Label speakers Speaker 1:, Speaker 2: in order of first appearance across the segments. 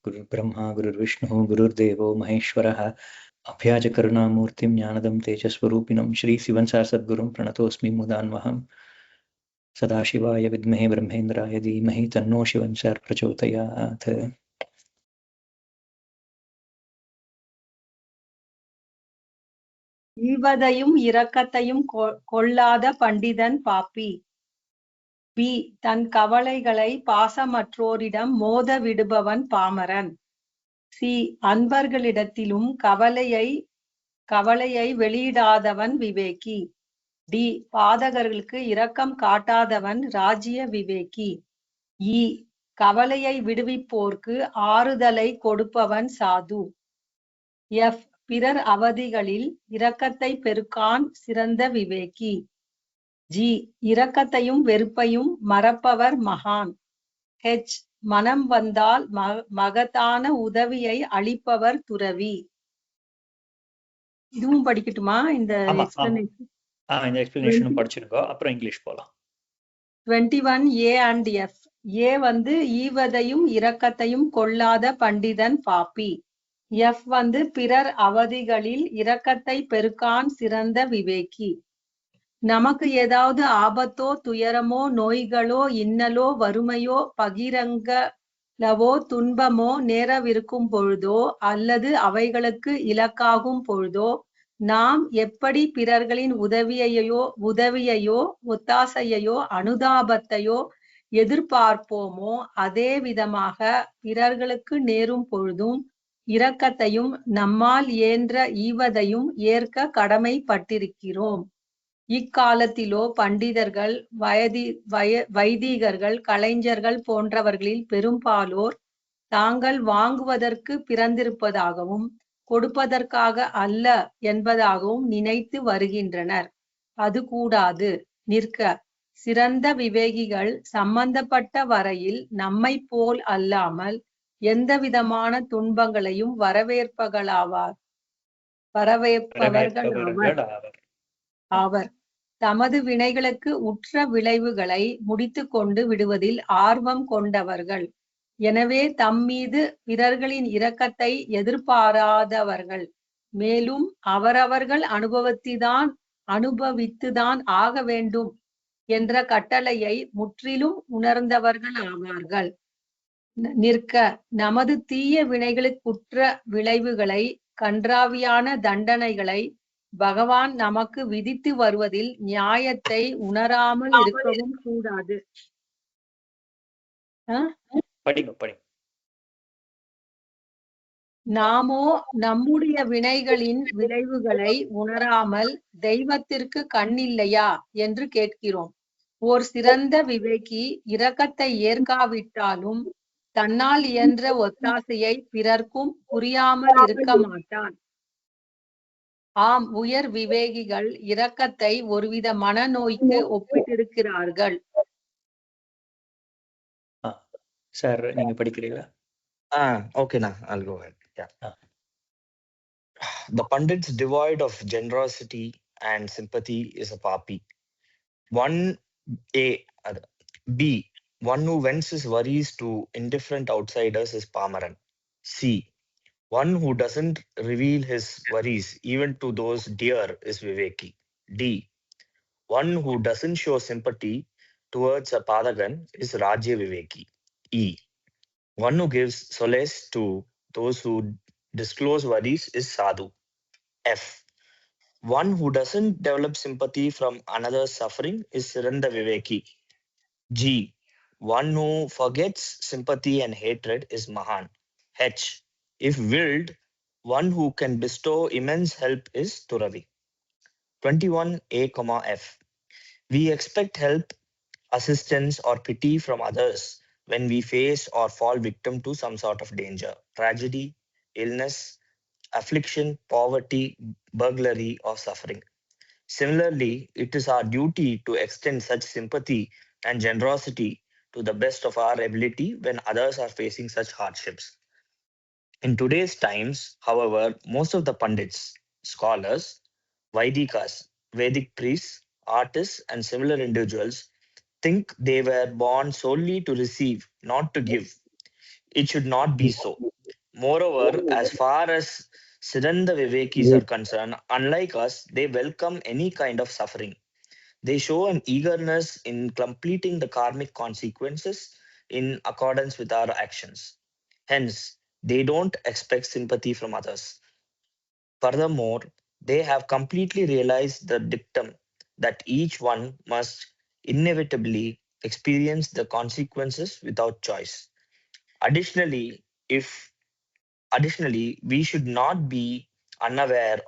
Speaker 1: गुरुर्ब्रह्मा गुरुर्विष्णुः गुरुर्देवो महेश्वरः अभ्याजकरुणामूर्तिं ज्ञानदं तेजस्वरूपिणं श्रीशिवं सद्गुरुं प्रणतोऽस्मि मुदान्वहं सदाशिवाय विद्महे ब्रह्मेन्द्राय धीमहि तन्नो शिवं प्रचोदयात्.
Speaker 2: ஈவதையும் இரக்கத்தையும் கொள்ளாத பண்டிதன் பாப்பி. பி. தன் கவலைகளை பாசமற்றோரிடம் மோத விடுபவன் பாமரன். சி. அன்பர்களிடத்திலும் கவலையை வெளியிடாதவன் விவேகி. டி. பாதகர்களுக்கு இரக்கம் காட்டாதவன் ராஜ்ய விவேகி. இ. கவலையை விடுவிப்போர்க்கு ஆறுதலை கொடுப்பவன் சாது. எஃப். பிறர் அவதிகளில் இரக்கத்தை பெருக்கான் சிறந்த விவேகி. ஜி. இரக்கத்தையும் வெறுப்பையும் மறப்பவர் மகான். ஹெச். மனம் வந்தால் மகத்தான உதவியை அளிப்பவர் துறவி. இதுவும் படிக்கட்டுமா? இந்த
Speaker 1: எக்ஸ்பிளனேஷன் படிச்சிருக்கோ, அப்புறம் இங்கிலீஷ் போலாம்.
Speaker 2: 21A and F. ஏ ஈவதையும் இரக்கத்தையும் கொள்ளாத பண்டிதன் பாப்பி. எஃப் பிறர் அவதிகளில் இரக்கத்தை பெருக்கான் சிறந்த விவேகி. நமக்கு ஏதாவது ஆபத்தோ துயரமோ நோய்களோ இன்னலோ வறுமையோ பகிரங்கலவோ துன்பமோ நேரவிருக்கும் பொழுதோ அல்லது அவைகளுக்கு இலக்காகும் பொழுதோ நாம் எப்படி பிறர்களின் உதவியையோ ஒத்தாசையையோ அனுதாபத்தையோ எதிர்பார்ப்போமோ அதே விதமாக பிறர்களுக்கு நேரும் பொழுதும் இரக்கத்தையும் நம்மால் இயன்ற ஈவதையும் ஏற்க கடமைப்பட்டிருக்கிறோம். இக்காலத்திலோ பண்டிதர்கள் வைதிகர்கள் கலைஞர்கள் போன்றவர்களில் பெரும்பாலோர் தாங்கள் வாங்குவதற்கு பிறந்திருப்பதாகவும் கொடுப்பதற்காக அல்ல என்பதாகவும் நினைத்து வருகின்றனர். அது கூடாது. நிற்க. சிறந்த விவேகிகள் சம்பந்தப்பட்ட வரையில் நம்மை போல் அல்லாமல் எந்த விதமான துன்பங்களையும் வரவேற்பவர்கள் ஆவர். தமது வினைகளுக்கு உற்ற விளைவுகளை முடித்து கொண்டு விடுவதில் ஆர்வம் கொண்டவர்கள். எனவே தம்மீது பிறர்களின் இரக்கத்தை எதிர்பாராதவர்கள். மேலும் அவரவர்கள் அனுபவித்துதான் ஆக வேண்டும் என்ற கட்டளையை முற்றிலும் உணர்ந்தவர்கள் ஆவார்கள். நிற்க. நமது தீய வினைகளுக்குற்ற விளைவுகளை கன்றாவியான தண்டனைகளை பகவான் நமக்கு விதித்து வருவதில் நியாயத்தை உணராமல் இருக்கவும் கூடாது. நாமோ நம்முடைய வினைகளின் விளைவுகளை உணராமல் தெய்வத்திற்கு கண்ணில்லையா என்று கேட்கிறோம். ஓர் சிறந்த விவேகி இரக்கத்தை ஏற்காவிட்டாலும் தன்னால் இயன்ற ஒத்தாசையை பிறர்க்கும் புரியாமல் இருக்க மாட்டான். ஆம், உயர் விவேகிகள் இரக்கத்தை ஒருவித மனநோய்க்கு ஒப்பிட்டிருக்கிறார்கள்.
Speaker 1: சார், நீங்க படிக்கிறீங்களா?
Speaker 3: Okay, I'll go ahead. Yeah. The pundits devoid of generosity and sympathy is a papi. 1A. B. One who vents his worries to indifferent outsiders is Pamaran. C. One who doesn't reveal his worries even to those dear is Viveki. D. One who doesn't show sympathy towards a Padagan is Rajya Viveki. E. One who gives solace to those who disclose worries is Sadhu. F. One who doesn't develop sympathy from another's suffering is Siranda Viveki. G. One who forgets sympathy and hatred is Mahan. H. If willed, one who can bestow immense help is Turavi. 21A, F. We expect help, assistance, or pity from others when we face or fall victim to some sort of danger, tragedy, illness, affliction, poverty, burglary, or suffering. Similarly, it is our duty to extend such sympathy and generosity to the best of our ability when others are facing such hardships. In today's times, however, most of the pundits, scholars, Vaidikas, Vedic priests, artists, and similar individuals think they were born solely to receive, not to give. It should not be so. Moreover, as far as Siddhanta Vivekis are concerned, unlike us, they welcome any kind of suffering. They show an eagerness in completing the karmic consequences in accordance with our actions. Hence, they don't expect sympathy from others. Furthermore, they have completely realized the dictum that each one must inevitably experience the consequences without choice. Additionally, if Additionally, we should not be unaware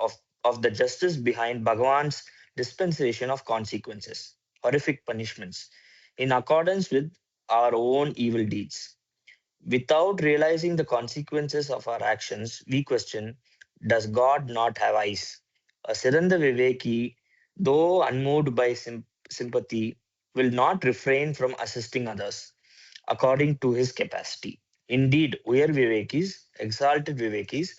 Speaker 3: of the justice behind Bhagavan's dispensation of consequences, horrific punishments, in accordance with our own evil deeds. Without realizing the consequences of our actions, we question, does God not have eyes? A Siddhanta Viveki, though unmoved by sympathy, will not refrain from assisting others according to his capacity. Indeed, Uyar Vivekis, exalted Vivekis,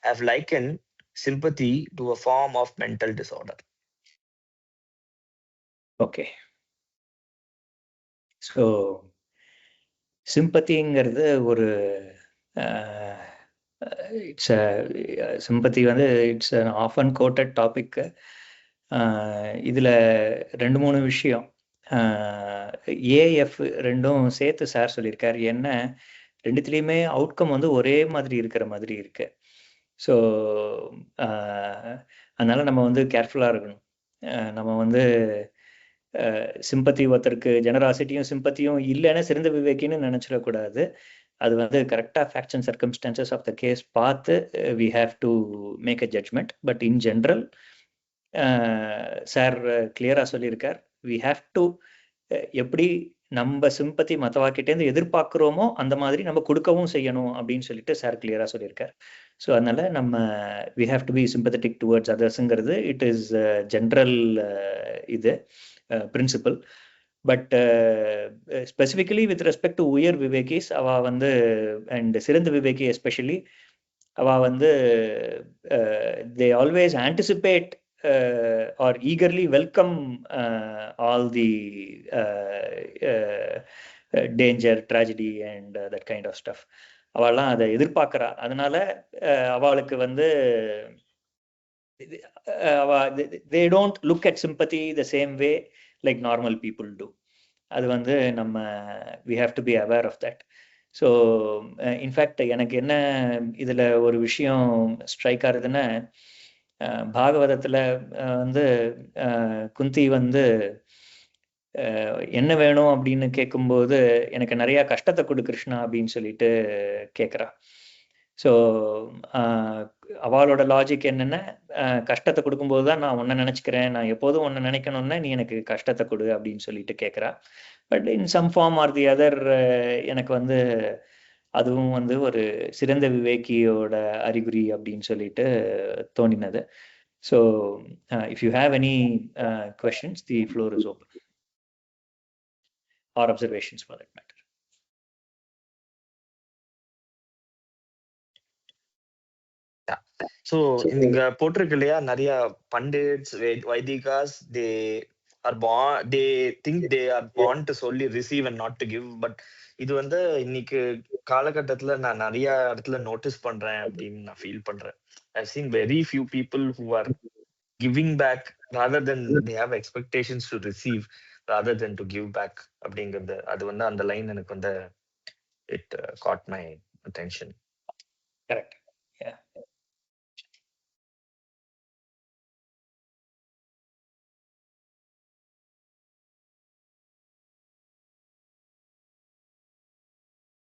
Speaker 3: have likened sympathy to a form of mental disorder.
Speaker 1: Okay. So சிம்பத்திங்கிறது ஒரு it's sympathy வந்து it's often quoted topic. இதில் 2-3 விஷயம் AF ரெண்டும் சேர்த்து sir சொல்லியிருக்காரு. என்ன, ரெண்டுத்துலேயுமே outcome வந்து ஒரே மாதிரி இருக்கிற மாதிரி இருக்கு. ஸோ அதனால நம்ம வந்து கேர்ஃபுல்லாக இருக்கணும். நம்ம வந்து சிம்பத்தி ஒருத்தருக்கு ஜெனராசிட்டியும் சிம்பத்தியும் இல்லைன்னா சிறந்த விவேக்கின்னு நினச்சிடக்கூடாது. அது வந்து கரெக்டாக facts and circumstances of the case பார்த்து we have to make a judgement. But in general sir கிளியராக சொல்லியிருக்கார், வி ஹாவ் டு எப்படி நம்ம சிம்பத்தி மற்றவாக்கிட்டேருந்து எதிர்பார்க்குறோமோ அந்த மாதிரி நம்ம கொடுக்கவும் செய்யணும் அப்படின்னு சொல்லிட்டு சார் கிளியராக சொல்லியிருக்கார். ஸோ அதனால நம்ம we have to be sympathetic towards அதர்ஸுங்கிறது இட் இஸ் ஜென்ரல் இது principle. But specifically with respect to உயர் விவேகிஸ் அவ வந்து அண்ட் சிறந்த விவேகி எஸ்பெஷலி அவ வந்து they always anticipate or eagerly welcome all the danger, tragedy and that kind of stuff. அவெல்லாம் அதை எதிர்பார்க்கிறா. அதனால அவளுக்கு வந்து they don't look at sympathy the same way like normal people do. அது வந்து நம்ம we have to be aware of that. So in fact எனக்கு என்ன இதில் ஒரு விஷயம் ஸ்ட்ரைக் ஆகுதுன்னா, பாகவதத்தில் வந்து குந்தி வந்து என்ன வேணும் அப்படின்னு கேட்கும்போது எனக்கு நிறையா கஷ்டத்தை கொடு கிருஷ்ணா அப்படின்னு சொல்லிட்டு கேட்குறா. ஸோ அவளோட லாஜிக் என்னென்னா, கஷ்டத்தை கொடுக்கும்போது தான் நான் உன்னை நினச்சிக்கிறேன், நான் எப்போதும் உன்னை நினைக்கணும்னா நீ எனக்கு கஷ்டத்தை கொடு அப்படின்னு சொல்லிட்டு கேட்குறா. But in some form or the other எனக்கு வந்து அதுவும் வந்து ஒரு சிறந்த விவேக்கியோட அறிகுறி அப்படின்னு சொல்லிட்டு தோணினது. So if you have any questions, the floor is open, or observations for that matter.
Speaker 3: So இங்க போட்டிருக்கு இல்லையா, நிறைய pundits வைதிகாஸ் they think they are born to solely receive and not to give. But இது வந்து இன்னைக்கு காலகட்டத்துல நான் நிறைய இடத்துல நோட்டீஸ் பண்றேன் அப்படின்னு நான் ஃபீல் பண்றேன். I've seen very few people who are giving back rather than they have expectations to receive rather than to give back அப்படிங்கிறது. அது வந்து அந்த லைன் எனக்கு வந்து it caught my attention.
Speaker 1: Correct. Yeah.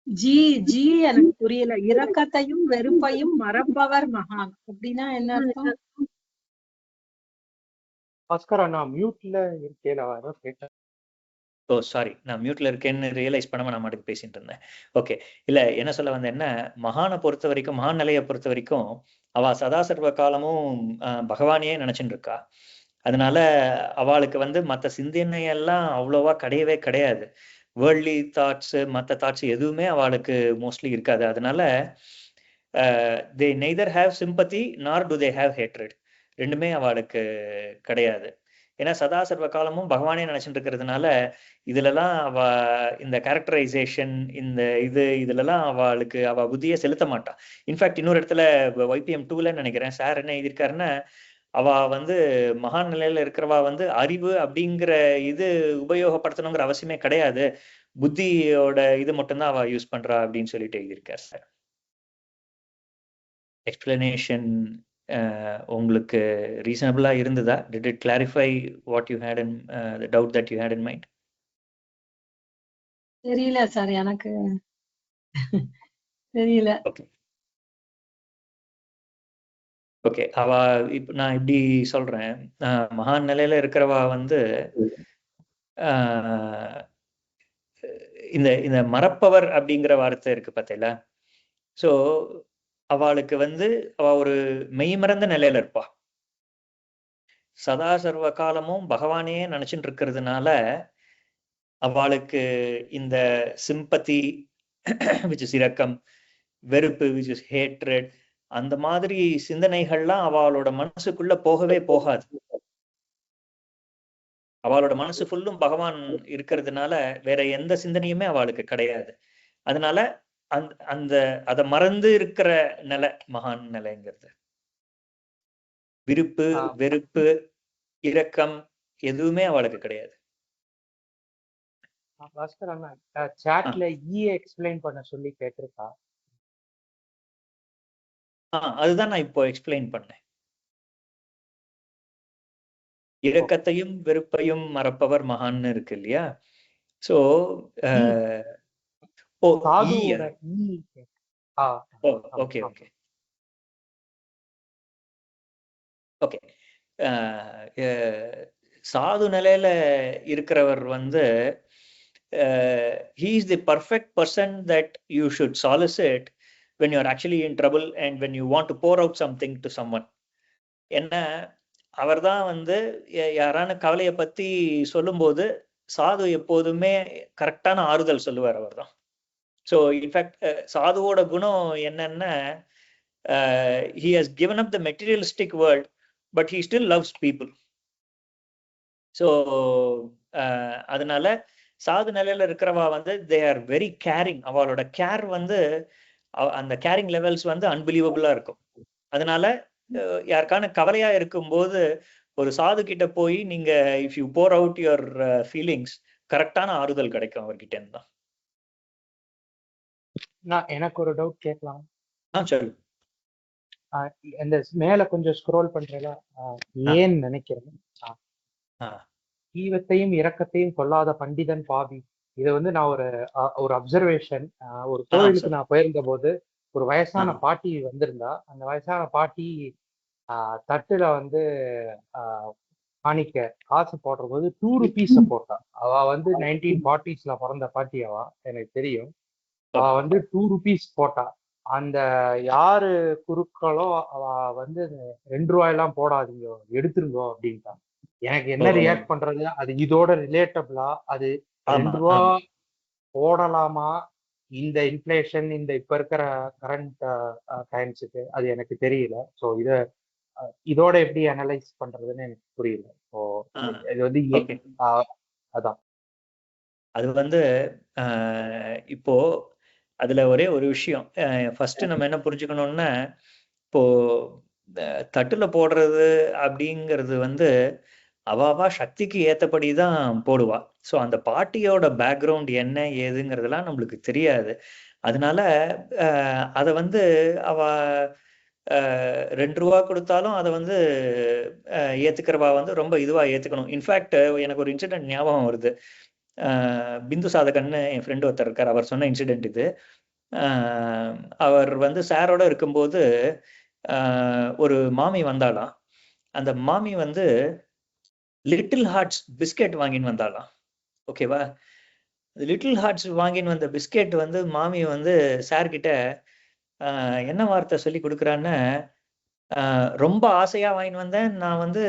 Speaker 2: G எனக்கு புரியல. இரக்கத்தையும் வெறுப்பையும் மறப்பவர் மகான் அப்படின்னா என்ன அர்த்தம்?
Speaker 4: பாஸ்கரா, நான் மியூட்ல இருக்கேன், நான் அதான் கேட்டேன்.
Speaker 1: ஓ சாரி, நான் மியூட்ல இருக்கேன்னு ரியலைஸ் பண்ணாம நான் மாட்டுக்கு பேசிட்டு இருந்தேன். ஓகே, இல்ல என்ன சொல்ல வந்தேன்னா, மகானை பொறுத்த வரைக்கும், மகான் நிலையை பொறுத்த வரைக்கும் அவ சதா சர்வ காலமும் பகவானையே நினைச்சுட்டு இருக்கா. அதனால அவளுக்கு வந்து மற்ற சிந்தனையெல்லாம் அவ்வளோவா கிடையவே கிடையாது. வேர்ல்ட்லி தாட்ஸ், மற்ற தாட்ஸ் எதுவுமே அவளுக்கு மோஸ்ட்லி இருக்காது. அதனால தே நெய்தர் ஹேவ் சிம்பத்தி நார் டு தே ஹேவ் ஹேட்ரட். ரெண்டுமே அவளுக்கு கிடையாது. ஏன்னா சதா சர்வ காலமும் பகவானே நினைச்சிட்டு இருக்கிறதுனால இதுலலாம் அவ இந்த கேரக்டரைசேஷன் இந்த இதுலலாம் அவளுக்கு அவ புத்தியை செலுத்த மாட்டான். இன்ஃபேக்ட் இன்னொரு இடத்துல YPM 2ல நினைக்கிறேன் சார் என்ன எழுதியிருக்காருன்னா, அவ வந்து மகான் நிலையில இருக்கிறவா வந்து அறிவு அப்படிங்கிற இது உபயோகப்படுத்தணுங்கிற அவசியமே கிடையாது, புத்தியோட இது மட்டும்தான் அவ யூஸ் பண்றா அப்படின்னு சொல்லிட்டு எழுதியிருக்காரு சார். எக்ஸ்பிளனேஷன் உங்களுக்கு ரீசனபிளா இருந்ததா? Did it clarify what you had in the doubt that you had in mind?
Speaker 2: தெரியல சார், எனக்கு தெரியல.
Speaker 1: Okay okay. அவ இப்ப நான் இப்படி சொல்றேன், மகான் நிலையில இருக்கிறவா வந்து இந்த இந்த மறப்பவர் அப்படிங்கிற வார்த்தை இருக்கு பார்த்தீங்களா? ஸோ அவளுக்கு வந்து அவ ஒரு மெய்மறந்த நிலையில இருப்பா. சதா சர்வ காலமும் பகவானையே நினைச்சுட்டு இருக்கிறதுனால அவளுக்கு இந்த சிம்பத்தி which is இரக்கம், வெறுப்பு which is hatred, அந்த மாதிரி சிந்தனைகள்லாம் அவளோட மனசுக்குள்ள போகவே போகாது. அவளோட மனசு ஃபுல்லும் பகவான் இருக்கிறதுனால வேற எந்த சிந்தனையுமே அவளுக்கு கிடையாது. அதனால அந்த அதை மறந்து இருக்கிற நிலை மகான் நிலைங்கிறது. விருப்பு, வெறுப்பு, இரக்கம் எதுவுமே அவளுக்கு கிடையாது.
Speaker 4: பாஸ்கர் அண்ணா சாட்ல எக்ஸ்பிளைன் பண்ண சொல்லி கேட்டிருக்கா.
Speaker 1: அதுதான் நான் இப்போ எக்ஸ்பிளைன் பண்ணேன். இரக்கத்தையும் வெறுப்பையும் மறப்பவர் மகான்னு இருக்கு இல்லையா? So okay okay okay. சாது நிலையில இருக்கிறவர் வந்து he is the perfect person that you should solicit when you are actually in trouble and when you want to pour out something to someone. என்ன அவர்தான் வந்து யாரான கவலையை பத்தி சொல்லும்போது சாது எப்போதுமே கரெக்டான ஆறுதல் சொல்லுவார் அவர்தான். ஸோ இன்ஃபேக்ட் சாதுவோட குணம் என்னன்னா, he has given up the materialistic world but he still loves people. So அதனால சாது நிலையில இருக்கிறவா வந்து they are very caring. அவளோட கேர் வந்து அந்த கேரிங் லெவல்ஸ் வந்து அன்பிலீவபிளா இருக்கும். அதனால யாருக்கான கவலையா இருக்கும்போது ஒரு சாது கிட்ட போய் நீங்க if you bore out your feelings கரெக்டான ஆறுதல் கிடைக்கும் அவர்கிட்ட இருந்து தான்.
Speaker 4: நான் எனக்கு ஒரு டவுட் கேட்கலாம்.
Speaker 1: சொல்லு.
Speaker 4: இந்த மேல கொஞ்சம் ஸ்க்ரோல் பண்றேல, ஏன் நினைக்கிறேன் ஈவத்தையும் இரக்கத்தையும் கொள்ளாத பண்டிதன் பாவி. இதை வந்து நான் ஒரு அப்சர்வேஷன், ஒரு கோயிலுக்கு நான் போயிருந்த போது ஒரு வயசான பாட்டி வந்திருந்தா. அந்த வயசான பாட்டி தட்டுல வந்து காணிக்க காசு போடுற போது 2 rupees போட்டா. அவ வந்து 1940s பிறந்த பாட்டி, அவ எனக்கு தெரியும். அவ வந்து 2 rupees போட்டா. அந்த யாரு குருக்களோ அவ வந்து 2 ரூபாயெல்லாம் போடாதீங்க, எடுத்துருங்கோ அப்படின்ட்டான். எனக்கு என்ன ரியாக்ட் பண்றது, அது இதோட ரிலேட்டபிளா, அது 2 ரூபா போடலாமா இந்த இன்ஃபிளேஷன் இந்த இப்ப இருக்கிற கரண்ட் டைம்ஸுக்கு, அது எனக்கு தெரியல. ஸோ இதோட எப்படி அனலைஸ் பண்றதுன்னு எனக்கு புரியல. ஸோ இது வந்து அதான்
Speaker 1: அது வந்து இப்போ அதுல ஒரே ஒரு விஷயம் ஃபர்ஸ்ட் நம்ம என்ன புரிஞ்சுக்கணும்னா, இப்போ தட்டுல போடுறது அப்படிங்கிறது வந்து அவாவா சக்திக்கு ஏத்தபடிதான் போடுவா. ஸோ அந்த பாட்டியோட பேக்ரவுண்ட் என்ன ஏதுங்கிறதுலாம் நம்மளுக்கு தெரியாது. அதனால அதை வந்து அவ 2 ரூபா கொடுத்தாலும் அதை வந்து ஏத்துக்கிறவா வந்து ரொம்ப இதுவா ஏத்துக்கணும். இன்ஃபேக்ட் எனக்கு ஒரு இன்சிடென்ட் ஞாபகம் வருது. பிந்து சாதகன்னு என் ஃப்ரெண்டு ஒருத்தர் இருக்கார், அவர் சொன்ன இன்சிடென்ட் இது. அவர் வந்து சாரோட இருக்கும்போது ஒரு மாமி வந்தாலாம். அந்த மாமி வந்து லிட்டில் ஹார்ட்ஸ் பிஸ்கெட் வாங்கின்னு வந்தாலாம். ஓகேவா? லிட்டில் ஹார்ட்ஸ் வாங்கின்னு வந்த பிஸ்கெட் வந்து மாமி வந்து சார்கிட்ட என்ன வார்த்தை சொல்லி கொடுக்குறான்னு, ரொம்ப ஆசையா வாங்கின்னு வந்தேன் நான் வந்து,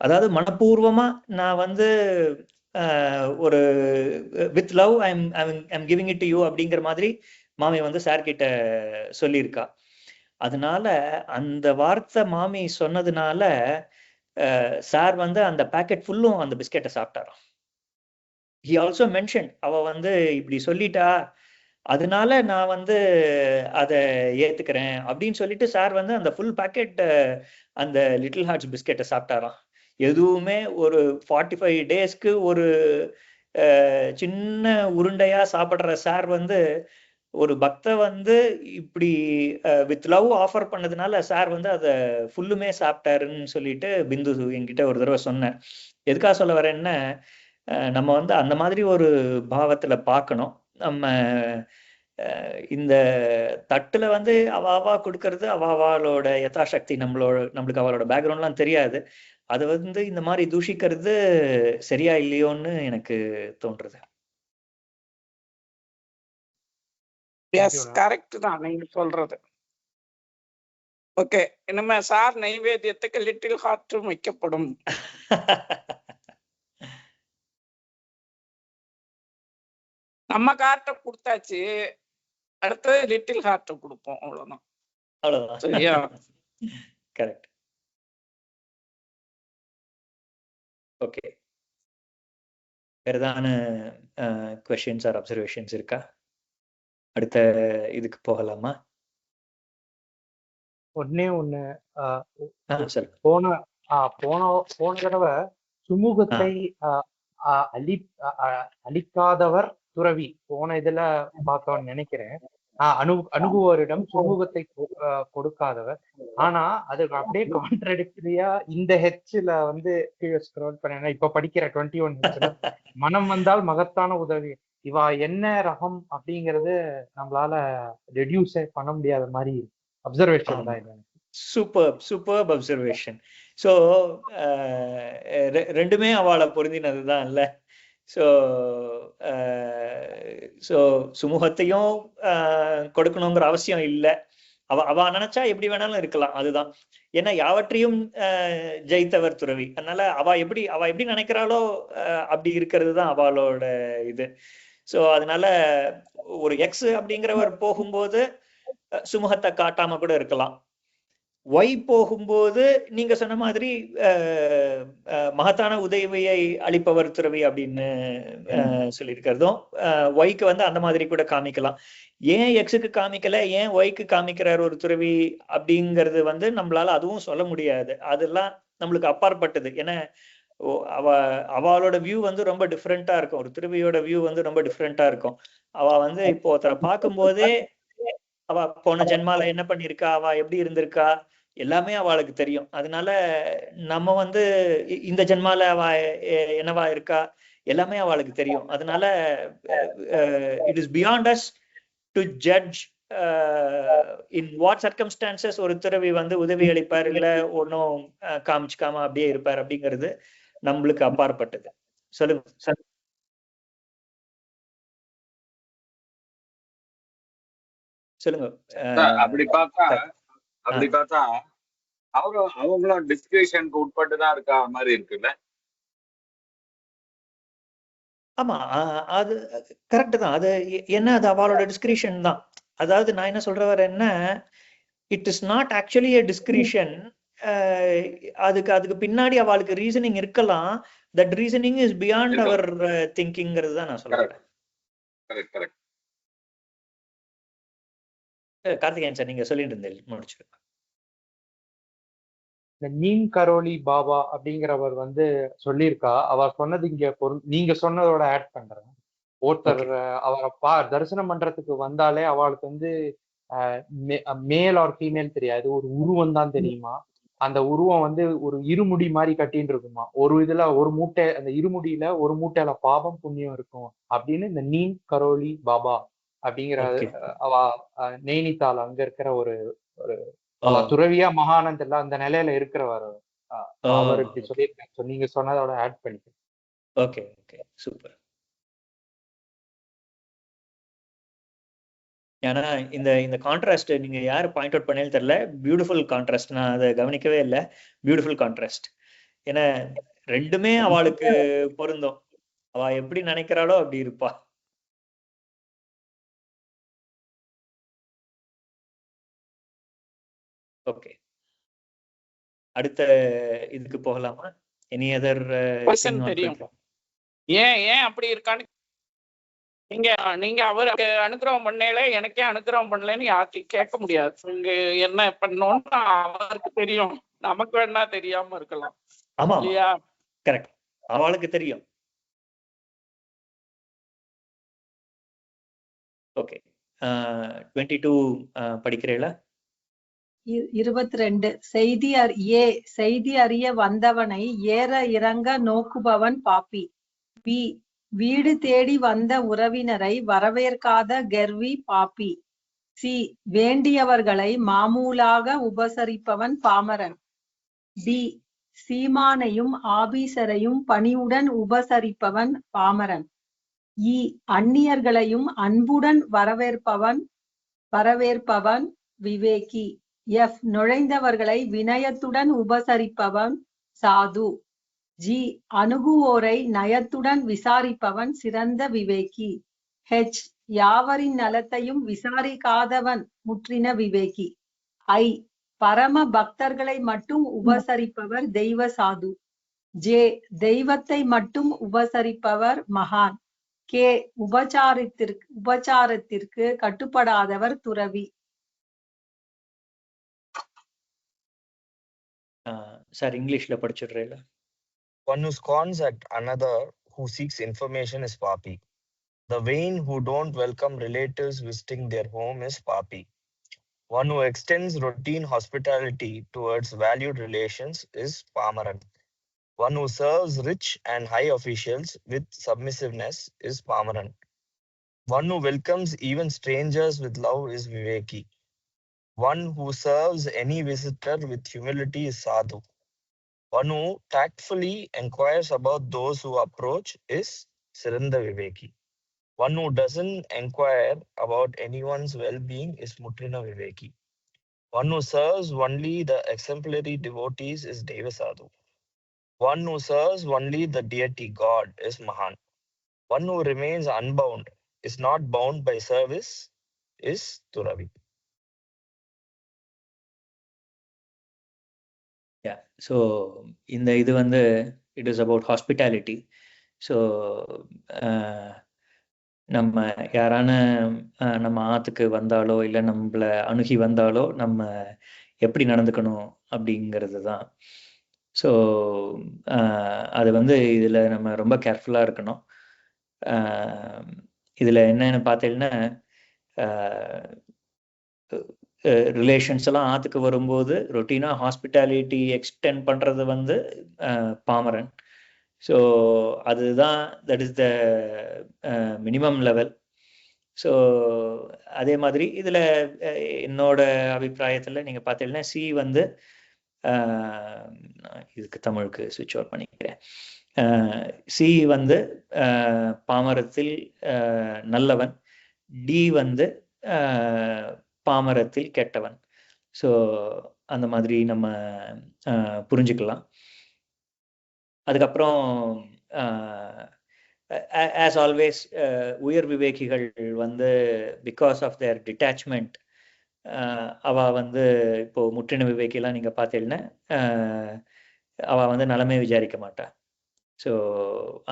Speaker 1: அதாவது மனப்பூர்வமா நான் வந்து ஒரு with love I'm giving it to you அப்படிங்கிற மாதிரி மாமி வந்து சார்கிட்ட சொல்லியிருக்கா. அதனால அந்த வார்த்தை மாமி சொன்னதுனால சார் வந்து அந்த பேக்கெட் ஃபுல்லும் அந்த பிஸ்கெட்டை சாப்பிட்டாராம். ஹி ஆல்சோ மென்ஷன், அவ வந்து இப்படி சொல்லிட்டா அதனால நான் வந்து அதை ஏத்துக்கிறேன் அப்படின்னு சொல்லிட்டு சார் வந்து அந்த ஃபுல் பேக்கெட் அந்த லிட்டில் ஹார்ட்ஸ் பிஸ்கெட்டை சாப்பிட்டாராம். எதுவுமே ஒரு 45 டேஸ்க்கு ஒரு சின்ன உருண்டையா சாப்பிடுற சார் வந்து ஒரு பக்த வந்து இப்படி வித் லவ் ஆஃபர் பண்ணதுனால சார் வந்து அதை ஃபுல்லுமே சாப்பிட்டாருன்னு சொல்லிட்டு பிந்து என்கிட்ட ஒரு தடவை சொன்னேன். எதுக்காக சொல்ல வரேன்னா, நம்ம வந்து அந்த மாதிரி ஒரு பாவத்துல பார்க்கணும். நம்ம இந்த தட்டுல வந்து அவாவா கொடுக்கறது அவாவாலோட யதாசக்தி, நம்மளுக்கு அவளோட பேக்ரவுண்ட்லாம் தெரியாது. அது வந்து இந்த மாதிரி தூஷிக்கிறது சரியா இல்லையோன்னு எனக்கு தோன்றுது.
Speaker 5: எஸ், கரெக்ட் தான் நீங்க சொல்றது. ஓகே, இனிமே சார் நைவேத்தியத்துக்கு லிட்டில் ஹார்ட்டும் வைக்கப்படும். நம்ம கார்ட்டை கொடுத்தாச்சு, அடுத்தது லிட்டில் ஹார்ட்டை கொடுப்போம், அவ்வளவுதான்.
Speaker 1: அவ்வளவுதான்.
Speaker 5: சரியா?
Speaker 1: கரெக்ட். ஓகே, வேற ஏதான கொஸ்டின்ஸ் ஆர் அப்சர்வேஷன்ஸ் இருக்கா? அடுத்த இதுக்கு போகலாமா?
Speaker 4: ஒண்ணே ஒண்ணு,
Speaker 1: சரி.
Speaker 4: போன போன தடவை சுமூகத்தை அளிக்காதவர் துறவி போன இதுல பார்த்தோம்னு நினைக்கிறேன். அணுகுவோரிடம் சுமூகத்தை கொடுக்காதவர். ஆனா அதுக்கு அப்படியே கான்ட்ரடிக்டரியா இந்த ஹெச்ல வந்து ஸ்க்ரோல் பண்ண இப்ப படிக்கிற 21 ஹெச்ல மனம் வந்தால் மகத்தான உதவி, இவா என்ன ரகம் அப்படிங்கறது நம்மளால ரெடியூஸ் பண்ண முடியாத மாதிரி அப்சர்வேஷன் தான் இது.
Speaker 1: Super observation. ஸோ ரெண்டுமே அவளை பொருந்தினதுதான் இல்ல. ஸோ சுமூகத்தையும் கொடுக்கணுங்கிற அவசியம் இல்லை. அவ நினைச்சா எப்படி வேணாலும் இருக்கலாம், அதுதான். ஏன்னா யாவற்றையும் ஜெயித்தவர் துறவி. அதனால அவ எப்படி நினைக்கிறாளோ அப்படி இருக்கிறது தான் அவளோட இது. ஸோ அதனால ஒரு எக்ஸ் அப்படிங்கிறவர் போகும்போது சுமூகத்தை காட்டாம கூட இருக்கலாம். ஒய் போகும்போது நீங்க சொன்ன மாதிரி மகத்தான உதவியை அளிப்பவர் துறவி அப்படின்னு சொல்லியிருக்கிறதும் ஒய்க்கு வந்து அந்த மாதிரி கூட காமிக்கலாம். ஏன் எக்ஸுக்கு காமிக்கல, ஏன் ஒய்க்கு காமிக்கிறார் ஒரு துறவி அப்படிங்கிறது வந்து நம்மளால அதுவும் சொல்ல முடியாது. அதெல்லாம் நம்மளுக்கு அப்பாற்பட்டது. ஏன்னா அவளோட வியூ வந்து ரொம்ப டிஃப்ரெண்டா இருக்கும். ஒரு துறவியோட வியூ வந்து ரொம்ப டிஃப்ரெண்டா இருக்கும். அவ வந்து இப்போ ஒருத்தரை பார்க்கும்போதே அவ போன ஜென்மால என்ன பண்ணிருக்கா, அவ எப்படி இருந்திருக்கா, எல்லாமே அவளுக்கு தெரியும். அதனால நம்ம வந்து இந்த ஜென்மால அவ என்னவா இருக்கா எல்லாமே அவளுக்கு தெரியும். அதனால it is beyond us to judge in what circumstances ஒரு துறவி வந்து உதவி அளிப்பார், இல்ல ஒன்னும் காமிச்சுக்காம அப்படியே இருப்பார் அப்படிங்கிறது நம்மளுக்கு அப்பாற்பட்டது. சொல்லுங்க. சொல்லுங்க.
Speaker 6: அப்படி பார்த்தா அவங்களும் டிஸ்கிரிஷனுக்கு உட்பட்டுதான் இருக்கா மாதிரி இருக்குல்ல.
Speaker 1: ஆமா, அது கரெக்ட் தான். அது என்ன, அது அவளோட டிஸ்கிரிஷன் தான். அதாவது நான் என்ன சொல்றவர் என்ன, it is not actually a discretion. அதுக்கு பின்னாடி அவளுக்கு ரீசனிங் இருக்கலாம். That reasoning is beyond our திங்கிங்கிறது தான் நான் சொல்றேன். கார்த்திகேயன் சார், நீங்க சொல்லிட்டு இருந்தீங்க, முடிச்சு.
Speaker 4: இந்த நீம் கரோலி பாபா அப்படிங்கிறவர் வந்து சொல்லியிருக்கா. அவ சொன்னது இங்க நீங்க சொன்னதோட ஆட் பண்றேன். ஒருத்தர் அவரை தரிசனம் பண்றதுக்கு வந்தாலே அவளுக்கு வந்து மேல் ஆர் ஃபீமேல் தெரியாது, ஒரு உருவம் தான் தெரியுமா. அந்த உருவம் வந்து ஒரு இருமுடி மாதிரி கட்டின்னு இருக்குமா. ஒரு இதுல ஒரு மூட்டை, அந்த இருமுடியில ஒரு மூட்டையில பாவம் புண்ணியம் இருக்கும் அப்படின்னு இந்த நீம் கரோலி பாபா அப்படிங்கிற அவ நெய்னித்தால் அங்க இருக்கிற ஒரு துறவியா மகானந்த் எல்லாம் அந்த நிலையில இருக்கிறவர் அவர் இப்படி சொல்லியிருக்காரு. நீங்க சொன்னதோட ஆட் பண்ணிக்கிறேன்.
Speaker 1: Okay, super. ஏன்னா இந்த கான்ட்ராஸ்ட் நீங்க யாரு பாயிண்ட் அவுட் பண்ணேன்னு தெரியல. Beautiful contrast. நான் அதை கவனிக்கவே இல்லை. Beautiful contrast. ஏன்னா ரெண்டுமே அவளுக்கு பொருந்தும். அவ எப்படி நினைக்கிறாளோ அப்படி இருப்பா. ஓகே, அடுத்த இதுக்கு போகலாமா? எனி அதர்
Speaker 5: Question தெரியும். ஏன் அப்படி இருக்கான்னு நீங்க அவருக்கு அனுகிரகம் பண்ணல, எனக்கே அனுகிரகம் பண்ணலன்னு யார்கிட்ட கேட்க முடியாது. இங்க என்ன பண்ணோம்னு அவருக்கு தெரியும், நமக்கு வேணா தெரியாம இருக்கலாம்.
Speaker 1: ஆமா
Speaker 5: இல்லையா?
Speaker 1: கரெக்ட், அவளுக்கு தெரியும். ஓகே 22 படிக்கிறீங்களா?
Speaker 2: 22 செய்தி அறிய வந்தவனை ஏற இறங்க நோக்குபவன் பாப்பி. பி வீடு தேடி வந்த உறவினரை வரவேற்காத கர்வி பாப்பி. சி வேண்டியவர்களை மாமூலாக உபசரிப்பவன் பாமரன். டி சீமானையும் ஆபீசரையும் பணிவுடன் உபசரிப்பவன் பாமரன். இ அந்நியர்களையும் அன்புடன் வரவேற்பவன் விவேகி. எஃப் நுழைந்தவர்களை வினயத்துடன் உபசரிப்பவன் சாது. ஜி அணுகுவோரை நயத்துடன் விசாரிப்பவன் சிறந்த விவேகி. ஹெச் யாவரின் நலத்தையும் விசாரிக்காதவன் முற்றின விவேகி. ஐ பரம பக்தர்களை மட்டும் உபசரிப்பவர் தெய்வ சாது. ஜே தெய்வத்தை மட்டும் உபசரிப்பவர் மகான். கே உபச்சாரத்திற்கு கட்டுப்படாதவர் துறவி.
Speaker 1: சார் இங்கிலீஷ்ல படிச்சிடுறேன்.
Speaker 3: One who scorns at another who seeks information is papi. The vain who don't welcome relatives visiting their home is papi. One who extends routine hospitality towards valued relations is pamaran. One who serves rich and high officials with submissiveness is pamaran. One who welcomes even strangers with love is viveki. One who serves any visitor with humility is sadhu. One who tactfully inquires about those who approach is Siranda Viveki. One who doesn't inquire about anyone's well-being is Mutrina Viveki. One who serves only the exemplary devotees is Devasadhu. One who serves only the deity God is Mahan. One who remains unbound, is not bound by service, is Turavi.
Speaker 1: So இந்த இது வந்து it is about hospitality. So நம்ம யாரான நம்ம ஆற்றுக்கு வந்தாலோ இல்லை நம்மளை அணுகி வந்தாலோ நம்ம எப்படி நடந்துக்கணும் அப்படிங்கிறது தான். ஸோ அது வந்து இதில் நம்ம ரொம்ப கேர்ஃபுல்லாக இருக்கணும். இதில் என்னென்னு பார்த்தீங்கன்னா ரிலேஷன்ஸ் எல்லாம் ஆற்றுக்கு வரும்போது ரொட்டீனாக ஹாஸ்பிட்டாலிட்டி எக்ஸ்டெண்ட் பண்ணுறது வந்து பாமரன். ஸோ அதுதான் that is the minimum level. So அதே மாதிரி இதில் என்னோட அபிப்பிராயத்தில் நீங்கள் பார்த்தீங்கன்னா சி வந்து இதுக்கு தமிழுக்கு சுவிட்ச் ஓவர் பண்ணிக்கிறேன். சி வந்து பாமரத்தில் நல்லவன், டி வந்து பாமரத்தில் கெட்டவன். ஸோ அந்த மாதிரி நம்ம புரிஞ்சுக்கலாம். அதுக்கப்புறம் ஆஸ் ஆல்வேஸ் உயர் விவேகிகள் வந்து பிகாஸ் ஆஃப் தேர் டிட்டாச்மெண்ட் அவ வந்து இப்போ முற்றின விவேகிலாம் நீங்கள் பார்த்தீங்கன்னா அவ வந்து நலமே விசாரிக்க மாட்டா. ஸோ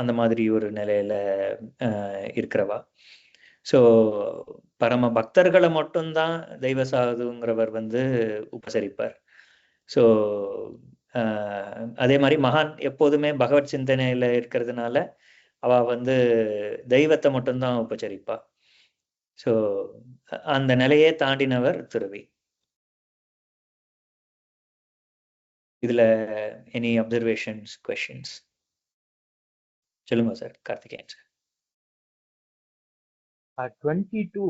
Speaker 1: அந்த மாதிரி ஒரு நிலையில இருக்கிறவா. ஸோ பரம பக்தர்களை மட்டும்தான் தெய்வ சாதுங்கிறவர் வந்து உபசரிப்பார். ஸோ அதே மாதிரி மகான் எப்போதுமே பகவத் சிந்தனையில இருக்கிறதுனால அவ வந்து தெய்வத்தை மட்டும்தான் உபசரிப்பா. ஸோ அந்த நிலையே தாண்டினவர் துறவி. இதுல எனி அப்சர்வேஷன்ஸ், கொஸ்டின்ஸ் சொல்லுங்க sir. Karthikeyan sir.
Speaker 4: 22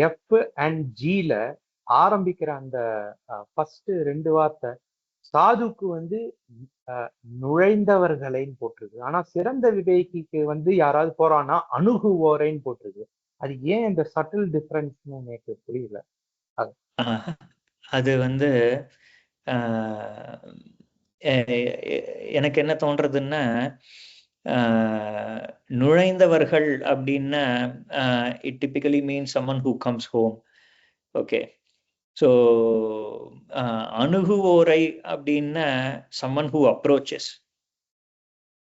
Speaker 4: F and ஜில ஆரம்பிக்கிற அந்த ஃபர்ஸ்ட் 2 வார்த்தை சாதுக்கு வந்து நுழைந்தவர்களைன்னு போட்டிருக்கு. ஆனா சிறந்த விவேகிக்கு வந்து யாராவது போறான்னா அணுகுவோரைன்னு போட்டிருக்கு. அது ஏன் இந்த சட்டில் டிஃபரன்ஸ்னு எனக்கு புரியல.
Speaker 1: அது வந்து எனக்கு என்ன தோன்றதுன்னா நுழைந்தவர்கள் அப்படின்னா it typically means someone who comes home. Okay. So அணுகுவோரை அப்படின்னா சம்மன் ஹூ அப்ரோச்சஸ்.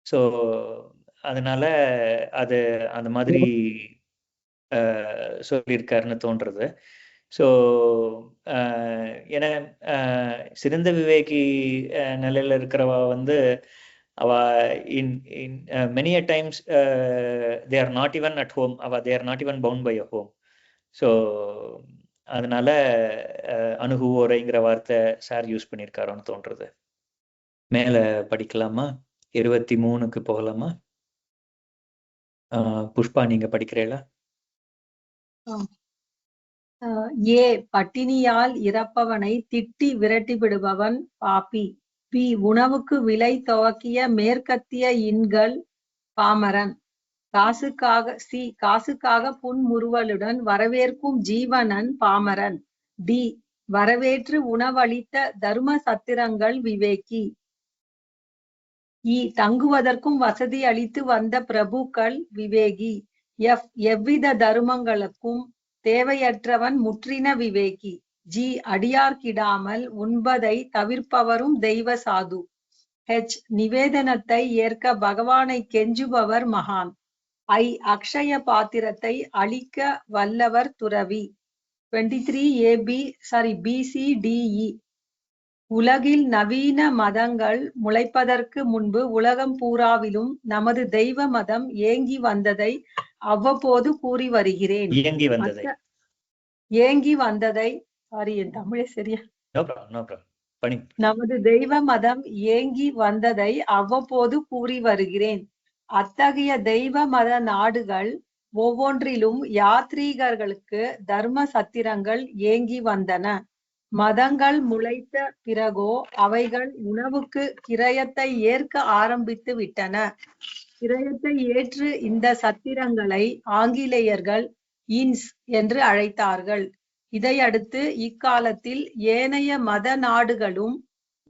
Speaker 1: ஸோ அதனால அது அந்த மாதிரி சொல்லியிருக்காருன்னு தோன்றது. ஸோ ஏன்னா சிறந்த விவேகி நிலையில இருக்கிறவா வந்து அவ in in many a times they are not even at home, they are not even bound by a home. So அதனால அணுகுவோரைங்கிற வார்த்தை சார் யூஸ் பண்ணியிருக்காரோன்னு தோன்றது. மேல படிக்கலாமா? 23க்கு போகலாமா? புஷ்பா, நீங்க படிக்கிறீங்களா?
Speaker 2: ஏ பட்டினியால் இறப்பவனை திட்டி விரட்டி விடுபவன் பாப்பி. பி உணவுக்கு விலை துவக்கிய மேற்கத்திய இன்கள் பாமரன். காசுக்காக புன்முறுவலுடன் வரவேற்கும் ஜீவனன் பாமரன். டி வரவேற்று உணவளித்த தர்ம சத்திரங்கள் விவேகி. இ தங்குவதற்கும் வசதி அளித்து வந்த பிரபுக்கள் விவேகி. எஃப் எவ்வித தர்மங்களுக்கும் தேவையற்றவன் முற்றின விவேகி. ஜி அடியார்க்கிடாமல் உண்பதை தவிர்ப்பவரும் தெய்வ சாது. ஹெச் நிவேதனத்தை ஏற்க பகவானை கெஞ்சுபவர் மகான். ஐ அக்ஷய பாத்திரத்தை அளிக்க வல்லவர் துறவி. 23 BCDE. உலகில் நவீன மதங்கள் முளைப்பதற்கு முன்பு உலகம் பூராவிலும் நமது தெய்வ மதம் ஏங்கி வந்ததை அவ்வப்போது கூறி வருகிறேன். ஏங்கி வந்ததை என் தமிழே சரியா? நமது தெய்வ மதம் ஏங்கி வந்ததை அவ்வப்போது கூறி வருகிறேன். அத்தகைய தெய்வ மத நாடுகள் ஒவ்வொன்றிலும் யாத்ரீகர்களுக்கு தர்ம சத்திரங்கள் ஏங்கி வந்தன. மதங்கள் முளைத்த பிறகோ அவைகள் உணவுக்கு கிரயத்தை ஏற்க ஆரம்பித்து விட்டன. கிரயத்தை ஏற்று இந்த சத்திரங்களை ஆங்கிலேயர்கள் இன்ஸ் என்று அழைத்தார்கள். இதையடுத்து இக்காலத்தில் ஏனைய மத நாடுகளும்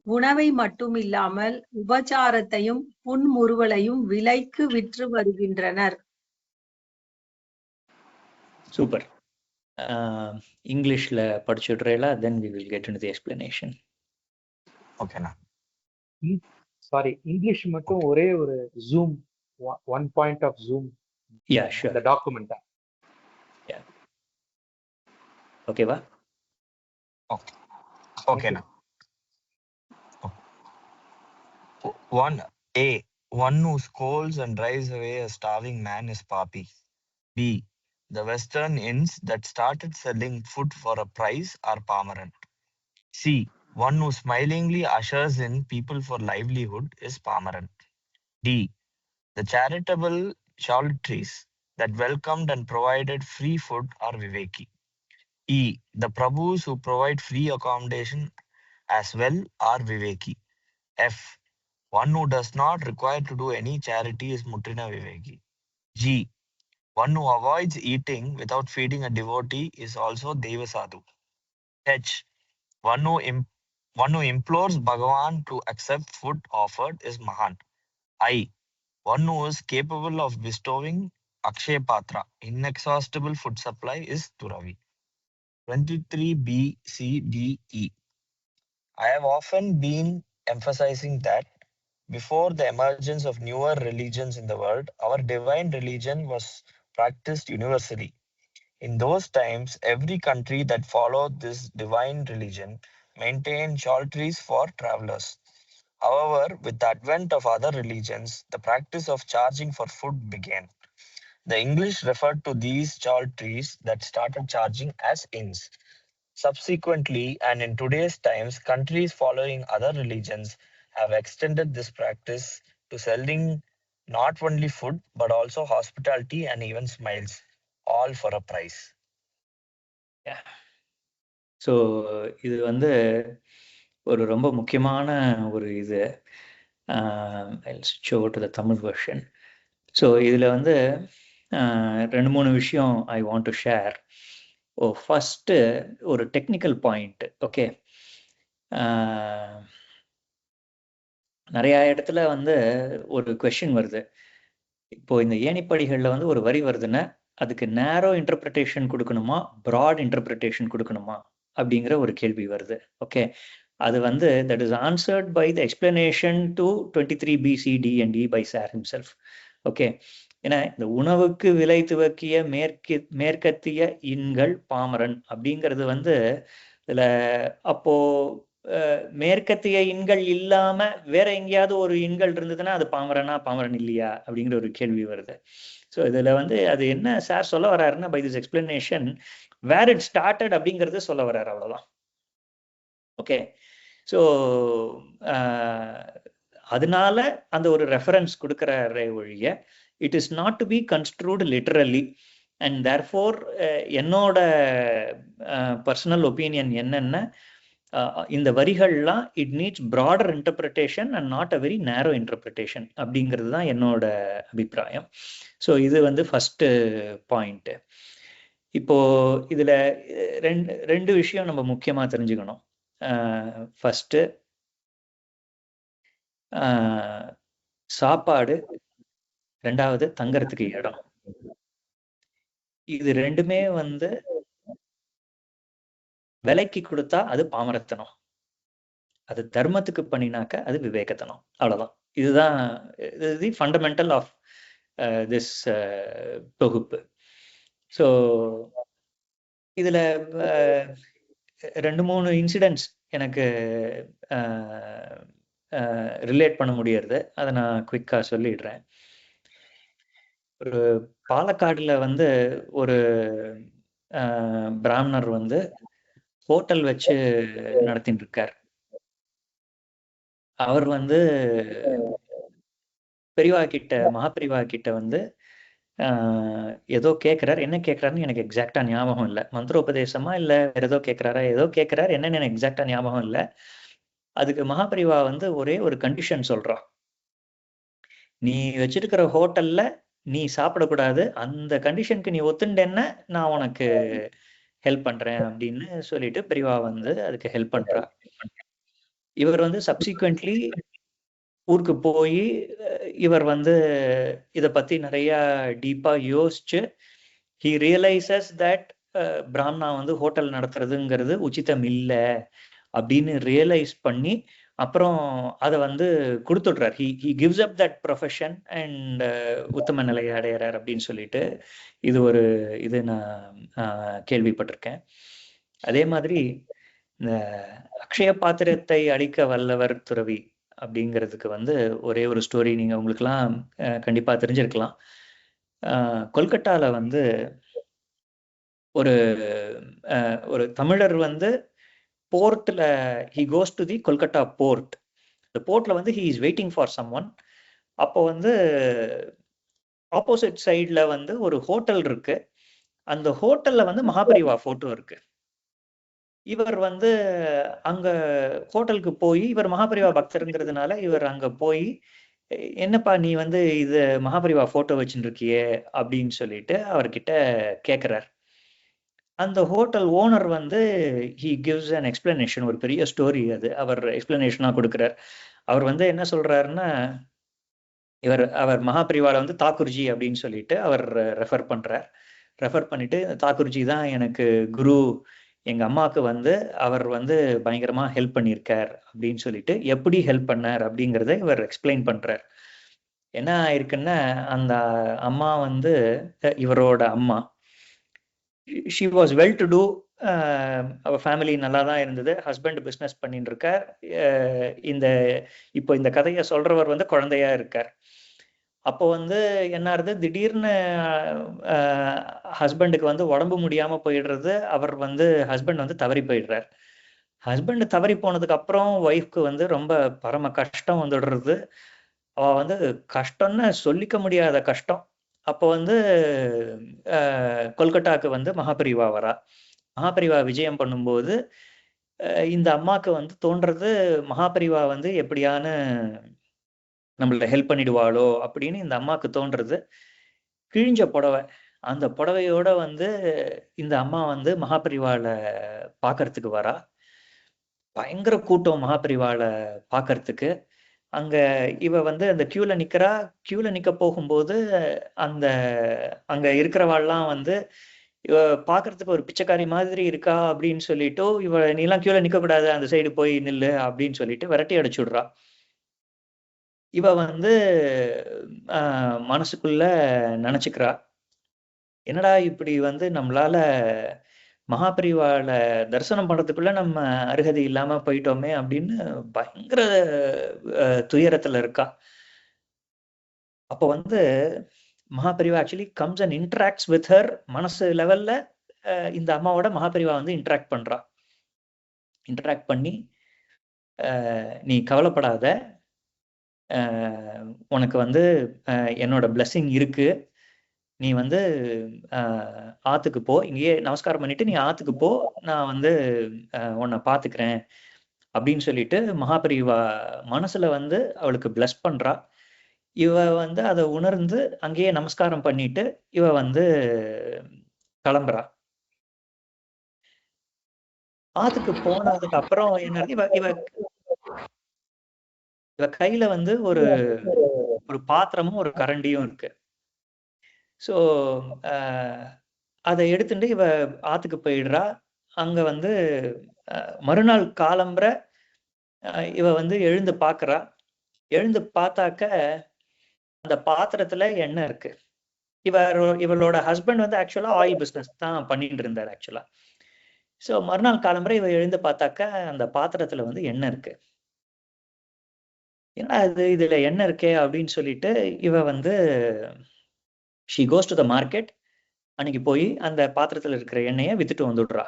Speaker 2: உணவை மட்டுமில்லாமல் உபச்சாரத்தையும் புன்முறுவலையும் விலைக்கு விற்று வருகின்றனர்.
Speaker 1: சூப்பர். இங்கிலீஷ்ல படிச்சுடுறேல, then we will get into the explanation.
Speaker 3: ஓகேண்ணா.
Speaker 4: சாரி, இங்கிலீஷ் மட்டும் ஒரே ஒரு zoom, one point of zoom.
Speaker 1: Yeah, sure.
Speaker 4: இந்த டாக்குமெண்ட்.
Speaker 1: Yeah. ஓகேவா?
Speaker 3: ஓகேண்ணா. 1A. One who scolds and drives away a starving man is Papi. B. The Western inns that started selling food for a price are Pamaran. C. One who smilingly ushers in people for livelihood is Pamaran. D. The charitable solitaries that welcomed and provided free food are Viveki. E. The Prabhus who provide free accommodation as well are Viveki. F. One who does not require to do any charity is Mutrina Viveki. G. One who avoids eating without feeding a devotee is also Deva Sadhu. H. One who implores Bhagavan to accept food offered is Mahan. I. One who is capable of bestowing Akshay Patra, inexhaustible food supply, is Turavi. 23B, C, D, E. I have often been emphasizing that before the emergence of newer religions in the world, our divine religion was practiced universally. In those times, every country that followed this divine religion maintained solitaries for travelers. However, with the advent of other religions, the practice of charging for food began. The English referred to these solitaries that started charging as inns. Subsequently, and in today's times, countries following other religions have extended this practice to selling not only food, but also hospitality and even smiles, all for a price.
Speaker 1: Yeah. So இது வந்து ஒரு ரொம்ப முக்கியமான ஒரு இது. switch over to the Tamil version. So இதில் வந்து 2-3 விஷயம் I want to share. First ஒரு டெக்னிக்கல் பாயிண்ட். ஓகே, நிறைய இடத்துல வந்து ஒரு கொஷின் வருது. இப்போ இந்த ஏணிப்படிகளில் வந்து ஒரு வரி வருதுன்னா அதுக்கு நேரோ இன்டர்பிரிட்டேஷன் கொடுக்கணுமா, ப்ராட் இன்டர்பிரிட்டேஷன் கொடுக்கணுமா அப்படிங்கிற ஒரு கேள்வி வருது. ஓகே, அது வந்து that is answered by the explanation to 23 BC/D by sir himself. Okay, ஏன்னா இந்த உணவுக்கு விலை துவக்கிய மேற்கத்திய இன்கள் பாமரன் அப்படிங்கிறது வந்து இதுல அப்போ மேற்கத்திய இன்கள் இல்லாம வேற எங்கேயாவது ஒரு இன்கள் இருந்ததுன்னா அது பாமரன் இல்லையா அப்படிங்கிற ஒரு கேள்வி வருது. ஸோ இதுல வந்து அது என்ன சார் சொல்ல வர்றாருன்னா, by this explanation where it started அப்படிங்கிறது சொல்ல வர்றாரு, அவ்வளவுதான். ஓகே, ஸோ அதனால அந்த ஒரு ரெஃபரன்ஸ் கொடுக்குற ஒழிய it is not to be construed literally. And therefore என்னோட பர்சனல் ஒப்பீனியன் என்னன்னா, இந்த வரிகள்லாம் it needs broader interpretation and not a very narrow interpretation அப்படிங்கிறது தான் என்னோட அபிப்பிராயம். ஸோ இது வந்து ஃபர்ஸ்ட் பாயிண்ட். இப்போ இதுல ரெண்டு விஷயம் நம்ம முக்கியமா தெரிஞ்சுக்கணும். ஃபர்ஸ்ட் சாப்பாடு, ரெண்டாவது தங்கறதுக்கு இடம். இது ரெண்டுமே வந்து விலைக்கு கொடுத்தா அது பாமரத்தனம், அது தர்மத்துக்கு பண்ணினாக்க அது விவேகத்தனம், அவ்வளவுதான். இதுதான் தி ஃபண்டமெண்டல் ஆஃப் திஸ் தொகுப்பு. ஸோ இதுல 2-3 இன்சிடென்ட்ஸ் எனக்கு ரிலேட் பண்ண முடியறது. அதை நான் குவிக்கா சொல்லிடுறேன். ஒரு பாலக்காடுல வந்து ஒரு பிராமணர் வந்து ஹோட்டல் வச்சு நடத்திட்டு இருக்கார். அவர் வந்து பெரியவா கிட்ட, மகாபெரிவா கிட்ட வந்து ஏதோ கேட்கிறார். என்ன கேட்கிறாருன்னு எனக்கு எக்ஸாக்டா ஞாபகம் இல்லை. மந்திரோபதேசமா இல்ல வேற ஏதோ கேட்கிறாரா, ஏதோ கேட்கிறார். என்னன்னு எனக்கு எக்ஸாக்டா ஞாபகம் இல்லை. அதுக்கு மகாபெரிவா வந்து ஒரே ஒரு கண்டிஷன் சொல்றா, நீ வச்சிருக்கிற ஹோட்டல்ல நீ சாப்பிடக்கூடாது, அந்த கண்டிஷனுக்கு நீ ஒத்துண்டேன்னா நான் உனக்கு ஹெல்ப் பண்றேன் அப்படின்னு சொல்லிட்டு பெரியவா வந்து அதுக்கு ஹெல்ப் பண்றா. இவர் வந்து சப்சிக்வெண்ட்லி ஊருக்கு போய் இவர் வந்து இதை பத்தி நிறைய டீப்பா யோசிச்சு ஹி ரியலைசஸ் தட் பிராமணா வந்து ஹோட்டல் நடத்துறதுங்கிறது உச்சிதம் இல்லை அப்படின்னு ரியலைஸ் பண்ணி அப்புறம் அதை வந்து கொடுத்துடுறார். He gives up that profession and உத்தம நிலையை அடையிறார் அப்படின்னு சொல்லிட்டு இது நான் கேள்விப்பட்டிருக்கேன். அதே மாதிரி இந்த அக்ஷய பாத்திரத்தை அடிக்க வல்லவர் துறவி அப்படிங்கிறதுக்கு வந்து ஒரே ஒரு ஸ்டோரி நீங்க உங்களுக்குலாம் கண்டிப்பா தெரிஞ்சிருக்கலாம். கொல்கட்டால வந்து ஒரு தமிழர் வந்து போர்ட்ல he goes to the Kolkata port. இந்த போர்ட்ல வந்து he is waiting for someone. அப்போ வந்து ஆப்போசிட் சைட்ல வந்து ஒரு ஹோட்டல் இருக்கு. அந்த ஹோட்டல்ல வந்து மகாபெரிவா போட்டோ இருக்கு. இவர் வந்து அங்க ஹோட்டலுக்கு போய், இவர் மகாபெரிவா பக்தருங்கிறதுனால இவர் அங்க போய், என்னப்பா நீ வந்து இது மகாபெரிவா போட்டோ வச்சுட்டு இருக்கியே அப்படின்னு சொல்லிட்டு அவர்கிட்ட கேட்கிறார். அந்த ஹோட்டல் ஓனர் வந்து ஹி கிவ்ஸ் அன் எக்ஸ்பிளனேஷன். ஒரு பெரிய ஸ்டோரி அது அவர் எக்ஸ்பிளனேஷனா கொடுக்கிறார். அவர் வந்து என்ன சொல்றாருன்னா, அவர் மகாபெரிவால வந்து தாக்கூர்ஜி அப்படின்னு சொல்லிட்டு அவர் ரெஃபர் பண்றார். ரெஃபர் பண்ணிட்டு, தாக்கூர்ஜி தான் எனக்கு குரு, எங்க அம்மாவுக்கு வந்து அவர் வந்து பயங்கரமா ஹெல்ப் பண்ணியிருக்கார் அப்படின்னு சொல்லிட்டு எப்படி ஹெல்ப் பண்ணார் அப்படிங்கிறத இவர் எக்ஸ்பிளைன் பண்றார். என்ன ஆயிருக்குன்னா, அந்த அம்மா வந்து இவரோட அம்மா, she was well to do, அவ ஃபேமிலி நல்லா தான் இருந்தது, ஹஸ்பண்ட் பிஸ்னஸ் பண்ணிட்டு இருக்கார். இப்போ இந்த கதையை சொல்றவர் வந்து குழந்தையா இருக்கார். அப்போ வந்து என்ன ஆகுது, திடீர்னு ஹஸ்பண்டுக்கு வந்து உடம்பு முடியாம போயிடுறது. ஹஸ்பண்ட் வந்து தவறி போயிடுறார். ஹஸ்பண்ட் தவறி போனதுக்கு அப்புறம் ஒய்ஃப்க்கு வந்து ரொம்ப பரம கஷ்டம் வந்துடுறது. அவ வந்து கஷ்டம்னு சொல்லிக்க முடியாத கஷ்டம். அப்போ வந்து கொல்கட்டாக்கு வந்து மகாபெரிவா வரா. மகாபெரிவா விஜயம் பண்ணும்போது இந்த அம்மாவுக்கு வந்து தோன்றது, மகாபெரிவா வந்து எப்படியான நம்மள்ட்ட ஹெல்ப் பண்ணிடுவாளோ அப்படின்னு இந்த அம்மாவுக்கு தோன்றது. கிழிஞ்ச புடவை, அந்த புடவையோட வந்து இந்த அம்மா வந்து மகாபெரிவால பாக்குறதுக்கு வரா. பயங்கர கூட்டம் மகாபெரிவால பாக்குறதுக்கு. அங்க இவ வந்து அந்த கியூல நிக்கிறா. கியூல நிக்க போகும்போது அங்க இருக்கிறவாள்லாம் வந்து இவ பாக்குறதுக்கு ஒரு பிச்சைக்காரி மாதிரி இருக்கா அப்படின்னு சொல்லிட்டு இவ நீலாம் கீழே நிக்க கூடாது, அந்த சைடு போய் நில்லு அப்படின்னு சொல்லிட்டு விரட்டி அடிச்சு விடுறா. இவ வந்து மனசுக்குள்ள நினைச்சுக்கிறா, என்னடா இப்படி வந்து நம்மளால மகாபரிவால தரிசனம் பண்றதுக்குள்ள நம்ம அருகதை இல்லாம போயிட்டோமே அப்படின்னு பயங்கர துயரத்துல இருக்கா. அப்போ வந்து Mahaperiyava actually comes and interacts with her. மனசு லெவல்ல இந்த அம்மாவோட மகாபரிவா வந்து இன்டராக்ட் பண்றா. இன்டராக்ட் பண்ணி நீ கவலைப்படாத, உனக்கு வந்து என்னோட பிளெஸிங் இருக்கு, நீ வந்து ஆத்துக்கு போ, இங்கேயே நமஸ்காரம் பண்ணிட்டு நீ ஆத்துக்கு போ, நான் வந்து உன்னை பாத்துக்கிறேன் அப்படின்னு சொல்லிட்டு மகாபரிவா மனசுல வந்து அவளுக்கு பிளஸ் பண்றா. இவ வந்து அதை உணர்ந்து அங்கேயே நமஸ்காரம் பண்ணிட்டு இவ வந்து கிளம்புறா. ஆத்துக்கு போனதுக்கு அப்புறம் என்ன இவ இவ இவ கையில வந்து ஒரு பாத்திரமும் ஒரு கரண்டியும் இருக்கு. ஸோ அதை எடுத்துட்டு இவ ஆத்துக்கு போயிடுறா. அங்க வந்து மறுநாள் காலம்புற இவ வந்து எழுந்து பாக்குறா. எழுந்து பார்த்தாக்க அந்த பாத்திரத்துல எண்ணெய் இருக்கு. இவளோட ஹஸ்பண்ட் வந்து ஆக்சுவலா ஆயில் பிசினஸ் தான் பண்ணிட்டு இருந்தார் ஆக்சுவலா. ஸோ மறுநாள் காலம்புற இவ எழுந்து பார்த்தாக்க அந்த பாத்திரத்துல வந்து எண்ணெய் இருக்கு. ஏன்னா இதுல எண்ணெய் இருக்கே அப்படின்னு சொல்லிட்டு இவ வந்து she goes to the market. அன்னைக்கு போய் அந்த பாத்திரத்துல இருக்கிற எண்ணெயை வித்துட்டு வந்துடுறா.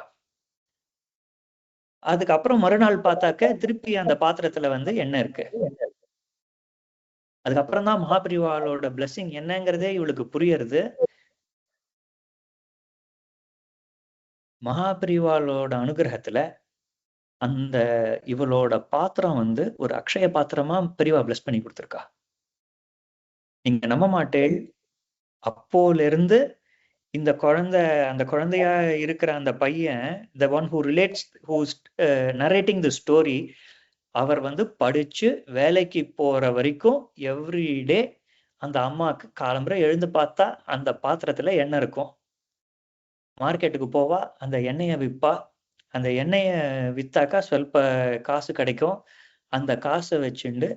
Speaker 1: அதுக்கப்புறம் மறுநாள் பார்த்தாக்க திருப்பி அந்த பாத்திரத்துல வந்து எண்ணெய் இருக்கு. அதுக்கப்புறம் தான் மகாபரிவாளோட பிளெஸிங் என்னங்கிறதே இவளுக்கு புரியறது. மகாபரிவாளோட அனுகிரகத்துல அந்த இவளோட பாத்திரம் வந்து ஒரு அக்ஷய பாத்திரமா பெரியவா பிளஸ் பண்ணி கொடுத்துருக்கா. நீங்க நம்ப மாட்டேள், அப்போல இருந்து இந்த அந்த குழந்தையா இருக்கிற அந்த பையன், the one who relates, who's narrating the story, அவர் வந்து படிச்சு வேலைக்கு போற வரைக்கும் எவ்ரிடே அந்த அம்மாவுக்கு காலம்புற எழுந்து பார்த்தா அந்த பாத்திரத்துல எண்ணெய் இருக்கும். மார்க்கெட்டுக்கு போவா, அந்த எண்ணெயை விற்பா. அந்த எண்ணெயை வித்தாக்கா சொல்ப காசு கிடைக்கும். அந்த காசை வச்சுண்டு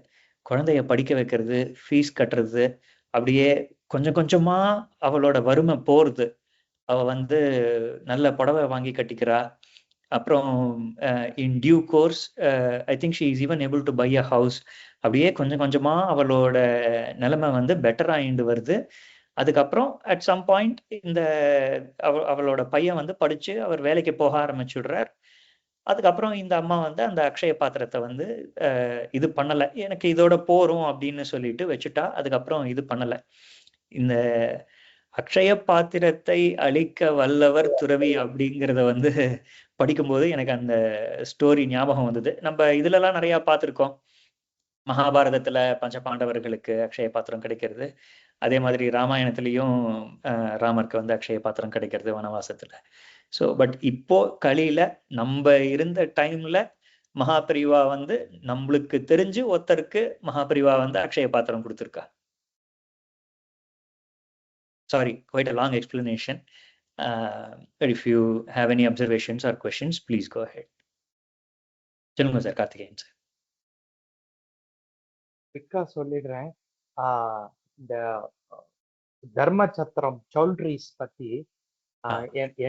Speaker 1: குழந்தைய படிக்க வைக்கிறது, ஃபீஸ் கட்டுறது, அப்படியே கொஞ்சம் கொஞ்சமா அவளோட வறுமை போறது. அவ வந்து நல்ல புடவை வாங்கி கட்டிக்கிறா. அப்புறம் in due course I think she is even able to buy a house. அப்படியே கொஞ்சம் கொஞ்சமா அவளோட நிலைமை வந்து பெட்டர் ஆயிண்டு வருது. அதுக்கப்புறம் அட் சம் பாயிண்ட் இந்த அவளோட பையன் வந்து படிச்சு அவர் வேலைக்கு போக ஆரம்பிச்சுடுறார். அதுக்கப்புறம் இந்த அம்மா வந்து அந்த அக்ஷய பாத்திரத்தை வந்து இது பண்ணலை, எனக்கு இதோட போறோம் அப்படின்னு சொல்லிட்டு வச்சுட்டா. அதுக்கப்புறம் இது பண்ணலை. இந்த அக்ஷய பாத்திரத்தை அழிக்க வல்லவர் துறவி அப்படிங்கிறத வந்து படிக்கும்போது எனக்கு அந்த ஸ்டோரி ஞாபகம் வந்தது. நம்ம இதுலலாம் நிறைய பார்த்துருக்கோம். மகாபாரதத்துல பஞ்ச பாண்டவர்களுக்கு அக்ஷய பாத்திரம் கிடைக்கிறது. அதே மாதிரி ராமாயணத்திலையும் ராமருக்கு வந்து அக்ஷய பாத்திரம் கிடைக்கிறது வனவாசத்துல. ஸோ பட் இப்போ கலியில நம்ம இருந்த டைம்ல மகாபரிவா வந்து நம்மளுக்கு தெரிஞ்சு ஒருத்தருக்கு மகாபரிவா வந்து அக்ஷய பாத்திரம் கொடுத்துருக்கா. Sorry, quite a long explanation. But if you have any observations or questions, please go ahead. சொல்லுங்க சார் கார்த்திகேயன் சார்.
Speaker 4: குயிக்கா சொல்லிடுறேன். இந்த தர்ம சத்திரம் சௌல்ட்ரிஸ் பத்தி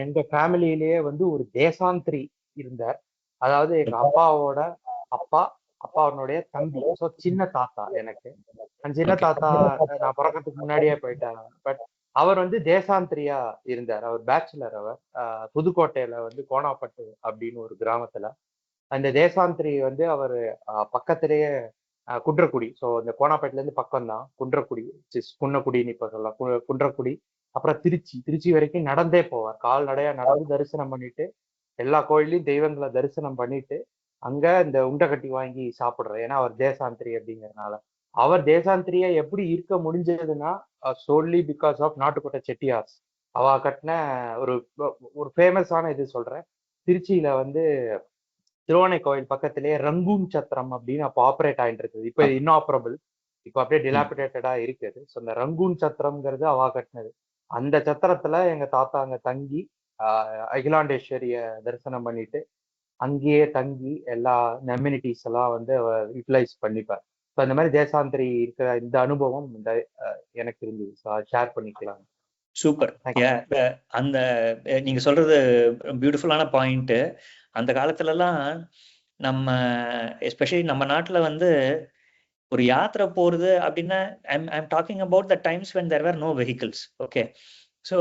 Speaker 4: எங்க ஃபேமிலியிலேயே வந்து ஒரு தேசாந்திரி இருந்தார். அதாவது எங்க அப்பாவோட அப்பாவுடைய தம்பி. ஸோ சின்ன தாத்தா எனக்கு. சின்ன தாத்தா நான் பிறக்கிறதுக்கு முன்னாடியே போயிட்டாங்க. பட் அவர் வந்து தேசாந்திரியா இருந்தார். அவர் பேச்சுலர். அவர் புதுக்கோட்டையில வந்து கோணாப்பட்டு அப்படின்னு ஒரு கிராமத்துல. அந்த தேசாந்திரி வந்து அவர் பக்கத்திலேயே குன்றக்குடி. ஸோ இந்த கோணாப்பேட்டில இருந்து பக்கம் தான் குன்றக்குடி, குன்னக்குடின்னு இப்ப சொல்லலாம். குன்றக்குடி, அப்புறம் திருச்சி வரைக்கும் நடந்தே போவார். கால்நடையா நடந்து தரிசனம் பண்ணிட்டு எல்லா கோயிலையும் தெய்வங்களை தரிசனம் பண்ணிட்டு அங்க இந்த உண்டை கட்டி வாங்கி சாப்பிடுறாரு. ஏன்னா அவர் தேசாந்திரி அப்படிங்கிறதுனால. அவர் தேசாந்திரியா எப்படி இருக்க முடிஞ்சதுன்னா சோன்லி பிகாஸ் ஆஃப் நாட்டுக்கோட்டை செட்டியார்ஸ். அவ கட்டின ஒரு ஃபேமஸான இது சொல்றேன். திருச்சியில வந்து திருவானை கோயில் பக்கத்திலேயே ரங்கூன் சத்திரம் அப்படின்னு அப்போ ஆப்ரேட் ஆயிட்டு இருக்குது. இப்போ இன்ஆப்ரபிள், இப்போ அப்படியே டிலாபிடேட்டடா இருக்குது. ஸோ இந்த ரங்கூன் சத்திரம்ங்கிறது அவ கட்டினது. அந்த சத்திரத்துல எங்க தாத்தா அங்க தங்கி அகிலாண்டேஸ்வரிய தரிசனம் பண்ணிட்டு அங்கேயே தங்கி எல்லா அம்யூனிட்டிஸ் எல்லாம் வந்து யூட்டிலைஸ் பண்ணிப்பார். ஸோ அந்த மாதிரி தேசாந்திரி இருக்கிற இந்த அனுபவம் இந்த எனக்கு இருந்தது. ஸோ ஷேர் பண்ணிக்கலாம்.
Speaker 1: சூப்பர். அந்த நீங்க சொல்றது பியூட்டிஃபுல்லான பாயிண்ட். அந்த காலத்துலலாம் நம்ம எஸ்பெஷலி நம்ம நாட்டுல வந்து ஒரு யாத்திரை போறது அப்படின்னா I'm talking about the times when there were no vehicles. Okay, so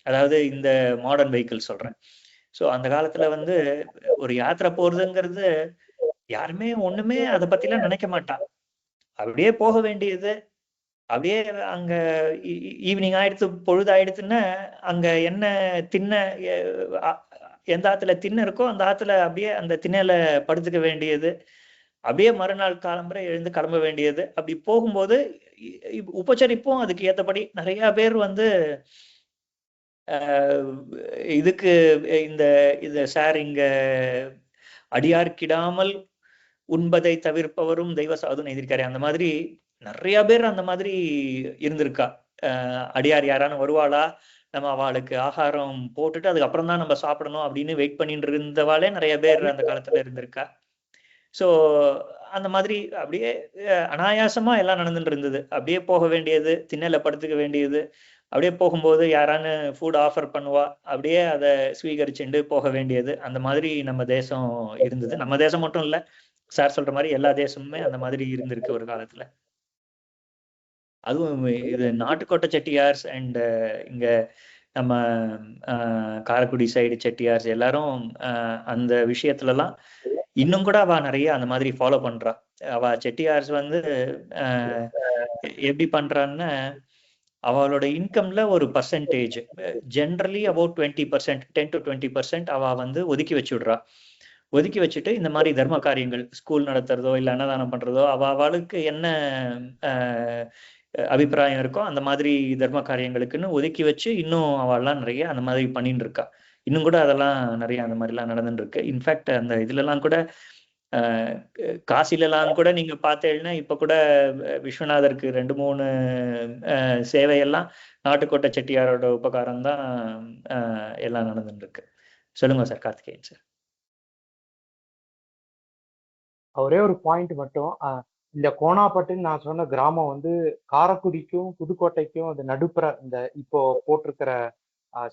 Speaker 1: அதாவது இந்த மாடர்ன் வெஹிக்கிள்ஸ் சொல்றேன். ஸோ அந்த காலத்துல வந்து ஒரு யாத்திரை போறதுங்கிறது யாருமே ஒண்ணுமே அதை பத்திலாம் நினைக்க மாட்டான். அப்படியே போக வேண்டியது. அப்படியே அங்க ஈவினிங் ஆயிடுத்து, பொழுது ஆயிடுத்துன்னா அங்க என்ன திண்ண எந்த ஆத்துல திண்ணை இருக்கோ அந்த ஆத்துல அப்படியே அந்த திண்ணையில படுத்துக்க வேண்டியது. அப்படியே மறுநாள் காலம்பரை எழுந்து கிளம்ப வேண்டியது. அப்படி போகும்போது உபச்சரிப்பும் அதுக்கு ஏற்றபடி நிறைய பேர் வந்து இதுக்கு இந்த சார் இங்க அடியார்க்கிடாமல் உண்பதை தவிர்ப்பவரும் தெய்வ சாதுன்னு எழுதியிருக்காரு. அந்த மாதிரி நிறைய பேர் அந்த மாதிரி இருந்திருக்கா. அடியார் யாரான வருவாளா, நம்ம அவளுக்கு ஆகாரம் போட்டுட்டு அதுக்கப்புறம் தான் நம்ம சாப்பிடணும் அப்படின்னு வெயிட் பண்ணிட்டு இருந்தவாளே நிறைய பேர் அந்த காலத்துல இருந்திருக்கா. ஸோ அந்த மாதிரி அப்படியே அனாயாசமா எல்லாம் நடந்துட்டு இருந்தது. அப்படியே போக வேண்டியது, திண்ணையில படுத்துக்க வேண்டியது. அப்படியே போகும்போது யாரானு ஃபுட் ஆஃபர் பண்ணுவா, அப்படியே அதை ஸ்வீகரிச்சுண்டு போக வேண்டியது. அந்த மாதிரி நம்ம தேசம் இருந்தது. நம்ம தேசம் மட்டும் இல்ல, சார் சொல்ற மாதிரி எல்லா தேசமுமே அந்த மாதிரி இருந்திருக்கு ஒரு காலத்துல. அதுவும் இது நாட்டுக்கோட்டை செட்டியார்ஸ் அண்ட் இங்க நம்ம காரைக்குடி சைடு செட்டியார்ஸ் எல்லாரும் அந்த விஷயத்துலலாம் இன்னும் கூட அவ நிறைய அந்த மாதிரி ஃபாலோ பண்றா. அவ செட்டியார்ஸ் வந்து எப்படி பண்றான்னு, அவளோட இன்கம்ல ஒரு பர்சன்டேஜ் ஜென்ரலி அபவுட் 20%, 10 to 20% அவ வந்து ஒதுக்கி வச்சுடுறா. ஒதுக்கி வச்சுட்டு இந்த மாதிரி தர்ம காரியங்கள், ஸ்கூல் நடத்துறதோ இல்லை அன்னதானம் பண்றதோ, அவளுக்கு என்ன அபிப்பிராயம் இருக்கோ அந்த மாதிரி தர்ம காரியங்களுக்குன்னு ஒதுக்கி வச்சு இன்னும் அவள்லாம் நிறைய அந்த மாதிரி பண்ணிட்டு இருக்கா. இன்னும் கூட அதெல்லாம் நிறைய அந்த மாதிரிலாம் நடந்துட்டு இருக்கு. இன்ஃபேக்ட் அந்த இதுலலாம் கூட காசிலலாம் கூட நீங்க பார்த்தேன்னா இப்ப கூட விஸ்வநாதருக்கு 2-3 சேவையெல்லாம் நாட்டுக்கோட்டை செட்டியாரோட உபகாரம் தான் எல்லாம் நடந்துட்டு இருக்கு. சொல்லுங்க சார் கார்த்திகேயன் சார்.
Speaker 4: ஒரே ஒரு பாயிண்ட் மட்டும், இந்த கோணாப்பட்டுன்னு நான் சொன்ன கிராமம் வந்து காரைக்குடிக்கும் புதுக்கோட்டைக்கும் அந்த நடுப்புற இந்த இப்போ போட்டிருக்கிற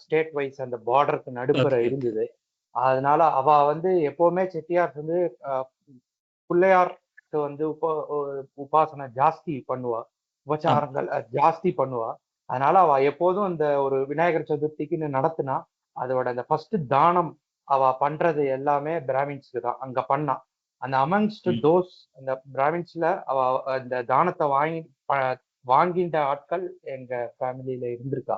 Speaker 4: ஸ்டேட் வைஸ் அந்த பார்டருக்கு நடுப்புற இருந்தது. அதனால அவ வந்து எப்பவுமே செட்டியார் வந்து பிள்ளையாருக்கு வந்து உபாசனை ஜாஸ்தி பண்ணுவா, உபச்சாரங்கள் ஜாஸ்தி பண்ணுவா. அதனால அவ எப்போதும் அந்த ஒரு விநாயகர் சதுர்த்திக்குன்னு நடத்தினா அதோட அந்த ஃபர்ஸ்ட் தானம் அவ பண்றது எல்லாமே பிராமின்ஸ்க்கு தான் அங்க பண்ணா. அந்த அமங்ஸ்ட் தோஸ் அந்த பிராமின்ஸ்ல அவ அந்த தானத்தை வாங்கிட்ட ஆட்கள் எங்க ஃபேமிலியில இருந்திருக்கா.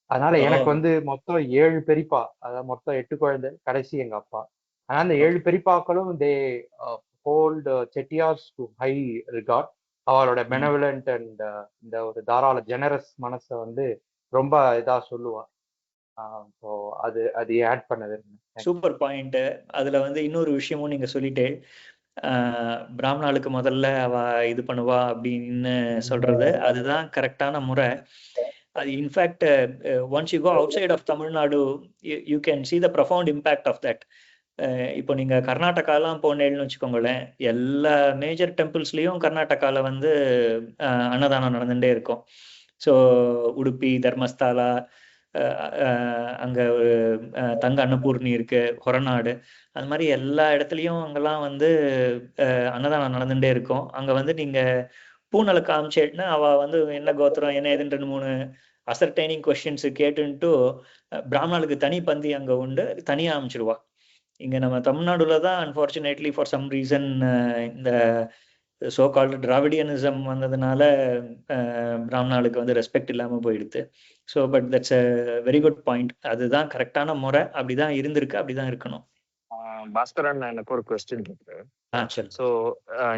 Speaker 4: அதனால எனக்கு வந்து மொத்தம் 7 பெரியப்பா, அதாவது மொத்தம் 8 குழந்தை, கடைசி எங்க அப்பா. ஆனா அந்த 7 பெரியப்பாக்களும் they hold Chettiars to high regard. அவளோட பெனவலண்ட் அண்ட் இந்த ஒரு தாராள ஜெனரஸ் மனசை வந்து ரொம்ப இதா சொல்லுவா. அது ஆட் பண்ணது.
Speaker 1: Super point. அதுல வந்து இன்னொரு விஷயமும் நீங்க சொல்லிட்டே, பிராமணாளுக்கு முதல்ல அவ இது பண்ணுவா அப்படின்னு சொல்றது அதுதான் கரெக்டான முறை. அது in fact once you go outside of Tamil Nadu you can see the profound impact of that. இப்போ நீங்க கர்நாடகாலாம் போனேன்னு வச்சுக்கோங்களேன், எல்லா மேஜர் டெம்பிள்ஸ்லயும் கர்நாடகால வந்து அன்னதானம் நடந்துட்டே இருக்கும். ஸோ உடுப்பி, தர்மஸ்தாலா, அங்க ஒரு தங்க அன்னபூர்ணி இருக்கு, ஹொரநாடு, அது மாதிரி எல்லா இடத்துலையும் அங்கெல்லாம் வந்து அன்னதானம் நடந்துட்டே இருக்கும். அங்க வந்து நீங்க பூனலை காமிச்சேட்னா அவ வந்து என்ன கோத்திரம் என்ன ஏதுன்னு 2-3 அசர்டைனிங் கொஸ்டின்ஸ் கேட்டுன்ட்டு பிராமணாளுக்கு தனி பந்தி அங்க உண்டு, தனியா அமைச்சிருவா. இங்க நம்ம தமிழ்நாடுல தான் அன்பார்ச்சுனேட்லி ஃபார் சம் ரீசன் இந்த சோ கால்டு டிராவிடியனிசம் வந்ததுனால பிராமணாளுக்கு வந்து ரெஸ்பெக்ட் இல்லாம போயிடுது. So but that's a very good point. அதுதான் கரெக்டான முறை, அப்படிதான் இருந்திருக்கு, அப்படிதான் இருக்கணும்.
Speaker 3: பாஸ்கரன், எனக்கு ஒரு கொஸ்டின் இருக்கு.
Speaker 1: சரி.
Speaker 3: ஸோ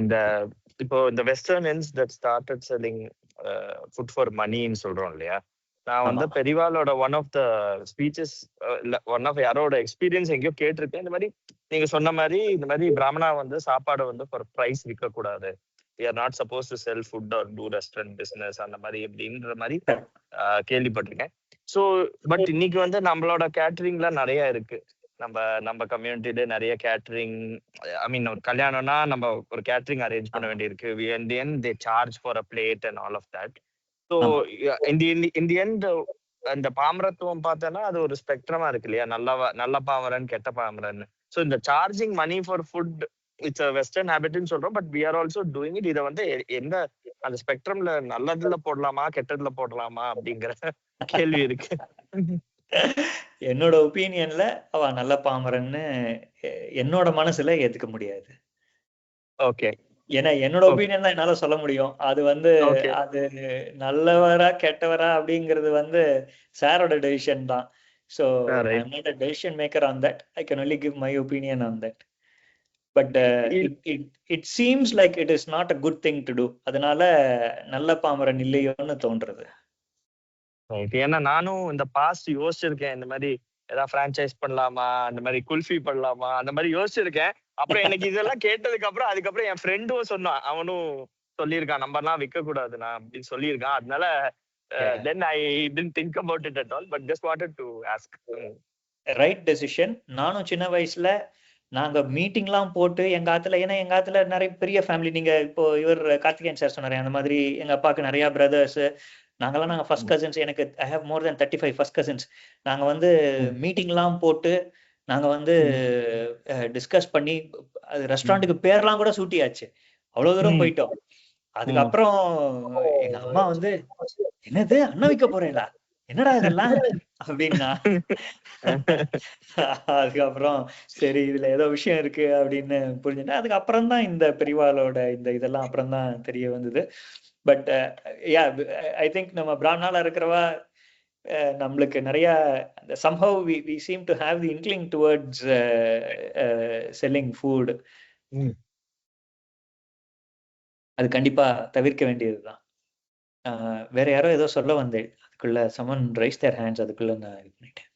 Speaker 3: இந்த இப்போ இந்த western ends that started selling food for மணின்னு சொல்றோம் இல்லையா, நான் வந்து பெரிவாலோட one of the speeches one of யாரோட எக்ஸ்பீரியன்ஸ் எங்கேயோ கேட்டிருக்கேன். இந்த மாதிரி நீங்க சொன்ன மாதிரி இந்த மாதிரி பிராமணா வந்து சாப்பாடு வந்து ஃபார் ப்ரைஸ் விற்க கூடாது, we are not supposed to sell food or do restaurant business அந்த மாதிரி அப்படின்ற மாதிரி கேள்விப்பட்டிருக்கேன். ஸோ பட் இன்னைக்கு வந்து நம்மளோட கேட்டரிங்ல நிறைய இருக்கு. நம்ம கம்யூனிட்டில நிறைய கேட்டரிங், ஐ மீன் ஒரு கல்யாணம்னா நம்ம ஒரு கேட்டரிங் அரேஞ்ச் பண்ண வேண்டியிருக்கு. they charge for a plate and all of that. So in the end அந்த பாமரத்துவம் பார்த்தோன்னா அது ஒரு ஸ்பெக்ட்ரமா இருக்கு இல்லையா, நல்ல பாமரன் கெட்ட பாமரன். ஸோ இந்த charging money for food it's western ஹேபிட்னு சொல்றோம், but we are also doing it. இதை வந்து எந்த அந்த ஸ்பெக்ட்ரம்ல நல்லதுல போடலாமா கெட்டதுல போடலாமா அப்படிங்கிற கேள்வி இருக்கு.
Speaker 1: என்னோட ஒப்பீனியன்ல அவ நல்ல பாமரன்னு என்னோட மனசுல ஏத்துக்க முடியாது.
Speaker 3: ஓகே,
Speaker 1: ஏன்னா என்னோட ஒப்பீனியன் தான் என்னால சொல்ல முடியும். அது வந்து அது நல்லவரா கெட்டவரா அப்படிங்கிறது வந்து சாரோட டெசிஷன் தான். So I am not a decision maker on that. I can only give my opinion on that. But it seems like it is not a good thing to do. அதனால நல்ல பாமரன் இல்லையோன்னு தோன்றது.
Speaker 3: ஏன்னா நானும் இந்த பாஸ்ட் யோசிச்சிருக்கேன், இந்த மாதிரி ஏதாவது பிரான்ச்சைஸ் பண்ணலாமா, அந்த மாதிரி குல்ஃபி பண்ணலாமா, அந்த மாதிரி யோசிச்சிருக்கேன். அப்புறம் எனக்கு இதெல்லாம் கேட்டதுக்கு அப்புறம் அதுக்கப்புறம் என் ஃப்ரெண்டும் சொன்னான், அவனும் சொல்லியிருக்கான் நம்ம எல்லாம் விற்க கூடாதுண்ணா அப்படின்னு சொல்லியிருக்கான். அதனால then I didn't think about it at all, but just wanted to ask.
Speaker 1: Right decision. நானும் சின்ன வயசுல நாங்க மீட்டிங்லாம் போட்டு எங்க ஆத்துல, ஏன்னா எங்க ஆத்துல நிறைய பெரிய ஃபேமிலி. நீங்க இப்போ இவர் கார்த்திகேயன் சார் சொன்னாரு, அந்த மாதிரி எங்க அப்பாவுக்கு நிறைய பிரதர்ஸ், நாங்க ஃபர்ஸ்ட் கசின்ஸ். எனக்கு I have more then 35 first cousins. நாங்க வந்து மீட்டிங்லாம் போட்டு நாங்க வந்து டிஸ்கஸ் பண்ணி அது ரெஸ்டாரண்ட்டுக்கு பேர்லாம் கூட சூட்டியாச்சு. அவ்வளவு தூரம் போயிட்டோம். அதுக்கப்புறம் எங்க அம்மா வந்து, என்னது அண்ணன் வைக்க போறீங்களா, என்னடா இதெல்லாம் அப்படின்னா, அதுக்கப்புறம் சரி இதுல ஏதோ விஷயம் இருக்கு அப்படின்னு புரிஞ்சுட்டேன். அதுக்கப்புறம் தான் இந்த பெரியவாளோட இந்த இதெல்லாம் அப்புறம் தான் தெரிய வந்தது. பட் யா, ஐ திங்க் நம்ம பிராமணால இருக்கிறவா நம்மளுக்கு நிறைய somehow we seem to have the inkling towards selling food. அது கண்டிப்பா தவிர்க்க வேண்டியதுதான். வேற யாரோ ஏதோ சொல்ல வந்தேன், அதுக்குள்ள someone raised their hands, அதுக்குள்ள நான் இது பண்ணிட்டேன்.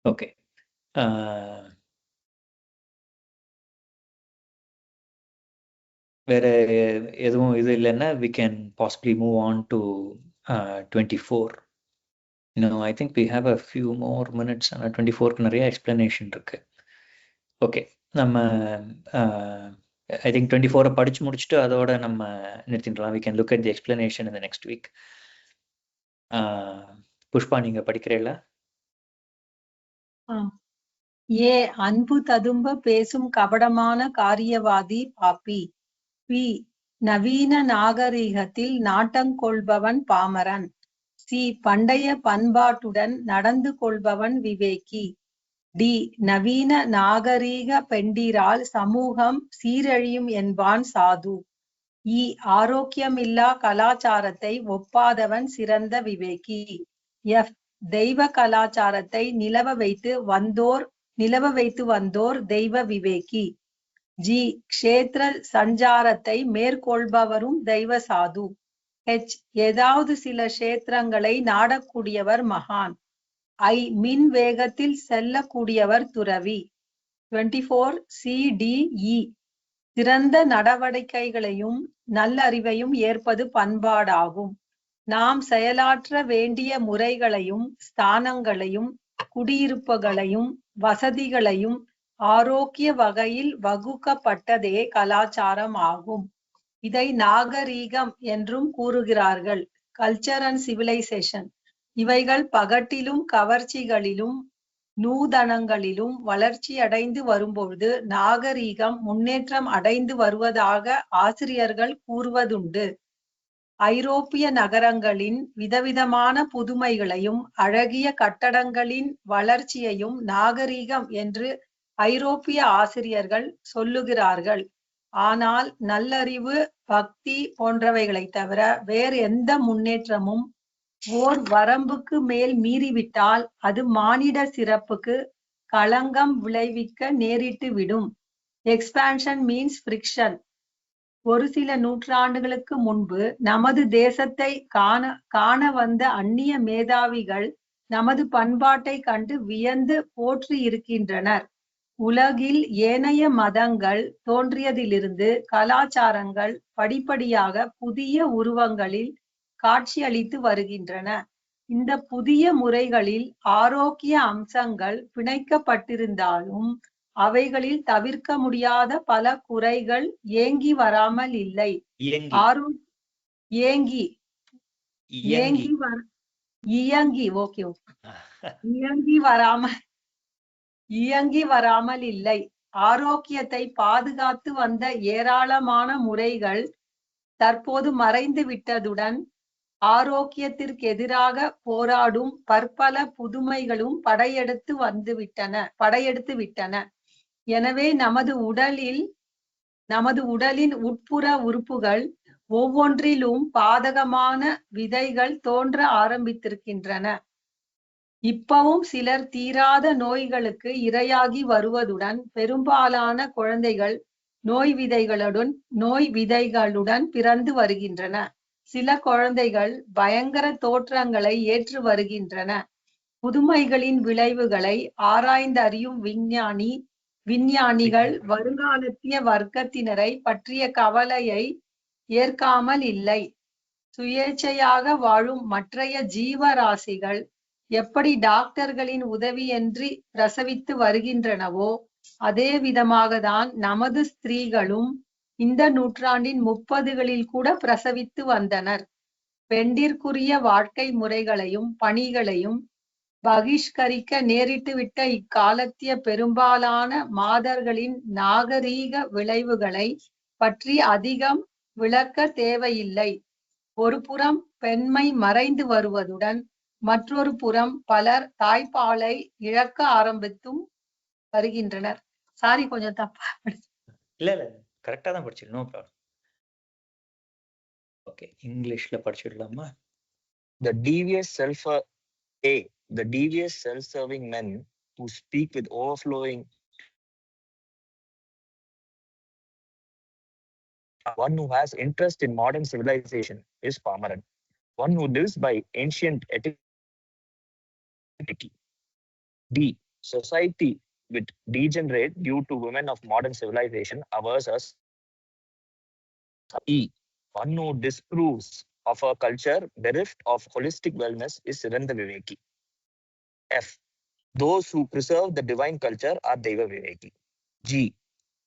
Speaker 1: ஓகே, வேற எதுவும் இது இல்லைன்னா we can possibly move on to 24. No, I think we have a few more minutes. 24க்கு நிறைய எக்ஸ்பிளனேஷன் இருக்கு. ஓகே, நம்ம I think 24 படிச்சு முடிச்சுட்டு அதோட நம்ம நிறுத்திடலாம். we can look at the explanation in the next week. Pushpa, நீங்க படிக்கிறீங்களா?
Speaker 2: ஏ அன்பு ததும்ப பேசும் கபடமான காரியவாதி பாப்பி. பி நவீன நாகரிகத்தில் நாட்டங்கொள்பவன் பாமரன். சி பண்டைய பண்பாட்டுடன் நடந்து கொள்பவன் விவேகி. டி நவீன நாகரீக பெண்டிரால் சமூகம் சீரழியும் என்பான் சாது. இ ஆரோக்கியமில்லா கலாச்சாரத்தை ஒப்பாதவன் சிறந்த விவேகி. எஃப் தெய்வ கலாச்சாரத்தை நிலவ வைத்து வந்தோர் தெய்வ விவேகி. ஜி க்ஷேத்திர சஞ்சாரத்தை மேற்கொள்பவரும் தெய்வ சாது. ஹெச் ஏதாவது சில கஷேத்திரங்களை நாடக்கூடியவர் மகான். ஐ மின் வேகத்தில் செல்லக்கூடியவர் துறவி. 24 CDE சிறந்த நடவடிக்கைகளையும் நல்லறிவையும் ஏற்பது பண்பாடாகும். நாம் செயலாற்ற வேண்டிய முறைகளையும் ஸ்தானங்களையும் குடியிருப்புகளையும் வசதிகளையும் ஆரோக்கிய வகையில் வகுக்கப்பட்டதே கலாச்சாரம் ஆகும். இதை நாகரீகம் என்றும் கூறுகிறார்கள். Culture and civilisation. இவைகள் பகட்டிலும் கவர்ச்சிகளிலும் நூதனங்களிலும் வளர்ச்சி அடைந்து வரும்பொழுது நாகரீகம் முன்னேற்றம் அடைந்து வருவதாக ஆசிரியர்கள் கூறுவதுண்டு. ஐரோப்பிய நகரங்களின் விதவிதமான புதுமைகளையும் அழகிய கட்டடங்களின் வளர்ச்சியையும் நாகரீகம் என்று ஐரோப்பிய ஆசிரியர்கள் சொல்லுகிறார்கள். ஆனால் நல்லறிவு, பக்தி போன்றவைகளை தவிர வேறு எந்த முன்னேற்றமும் ஓர் வரம்புக்கு மேல் மீறிவிட்டால் அது மானிட சிறப்புக்கு களங்கம் விளைவிக்க நேரிட்டு விடும். Expansion means friction. ஒரு சில நூற்றாண்டுகளுக்கு முன்பு நமது தேசத்தை காண வந்த அந்நிய மேதாவிகள் நமது பண்பாட்டை கண்டு வியந்து போற்றி இருக்கின்றனர். உலகில் ஏனைய மதங்கள் தோன்றியதிலிருந்து கலாச்சாரங்கள் படிப்படியாக புதிய உருவங்களில் காட்சியளித்து வருகின்றன. இந்த புதிய முறைகளில் ஆரோக்கிய அம்சங்கள் பிணைக்கப்பட்டிருந்தாலும் அவைகளில் தவிர்க்க முடியாத பல குறைகள் ஏங்கி வராமல் இல்லை. இயங்கி வராமல் இல்லை. ஆரோக்கியத்தை பாதுகாத்து வந்த ஏராளமான முறைகள் தற்போது மறைந்து விட்டதுடன் ஆரோக்கியத்திற்கு எதிராக போராடும் பற்பல புதுமைகளும் படையெடுத்து விட்டன. எனவே நமது உடலின் உட்புற உறுப்புகள் ஒவ்வொன்றிலும் பாதகமான விதைகள் தோன்ற ஆரம்பித்திருக்கின்றன. இப்பவும் சிலர் தீராத நோய்களுக்கு இரையாகி வருவதுடன் பெரும்பாலான குழந்தைகள் நோய் விதைகளுடன் பிறந்து வருகின்றன. சில குழந்தைகள் பயங்கர தோற்றங்களை ஏற்று வருகின்றன. புதுமைகளின் விளைவுகளை ஆராய்ந்தறியும் விஞ்ஞானிகள் வருங்காலத்திய வர்க்கத்தினரை பற்றிய கவலையை ஏற்காமல் இல்லை. சுயேச்சையாக வாழும் மற்றைய ஜீவராசிகள் எப்படி டாக்டர்களின் உதவியின்றி பிரசவித்து வருகின்றனவோ அதே விதமாக தான் நமது ஸ்திரீகளும் இந்த நூற்றாண்டின் 30களில் கூட பிரசவித்து வந்தனர். பெண்டிற்குரிய வாழ்க்கை முறைகளையும் பணிகளையும் பகிஷ்கரிக்க நேரிட்டுவிட்ட இக்காலத்திய பெரும்பாலான மாதர்களின் நாகரீக விளைவுகளை பற்றி அதிகம் விளக்க தேவையில்லை. ஒரு புறம் பெண்மை மறைந்து வருவதுடன் மற்றொரு புறம் பலர் தாய்ப்பாலை இழக்க ஆரம்பித்தும் வருகின்றனர். சாரி, கொஞ்சம் தப்பா
Speaker 1: இல்ல கரெக்டா தான் படிச்சிருக்கோம். No problem. ஓகே, இங்கிலீஷ்ல படிச்சிடலாமா?
Speaker 3: The devious self-serving men who speak with overflowing, one who has interest in modern civilization is Pamaran, one who lives by ancient etiquette. D. Society with degenerate due to women of modern civilization averse us. E. One who disproves of a culture bereft of holistic wellness is Siranda Viveki. F. Those who preserve the divine culture are Deva Viveki. G.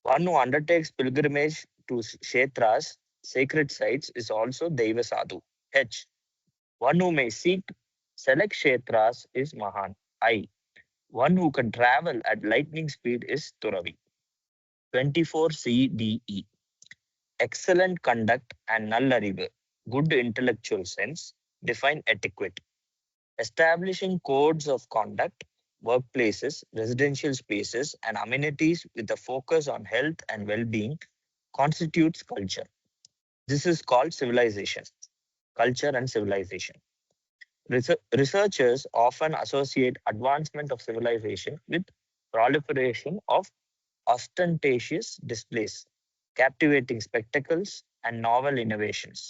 Speaker 3: One who undertakes pilgrimage to Kshetras, sacred sites, is also Deva Sadhu. H. One who may seek select Kshetras is Mahan. I. One who can travel at lightning speed is Turavi. 24 CDE. Excellent conduct and nallarivu, good intellectual sense, define etiquette. Establishing codes of conduct, workplaces, residential spaces, and amenities with a focus on health and well-being constitutes culture. This is called civilization, culture and civilization. Researchers often associate advancement of civilization with proliferation of ostentatious displays, captivating spectacles, and novel innovations.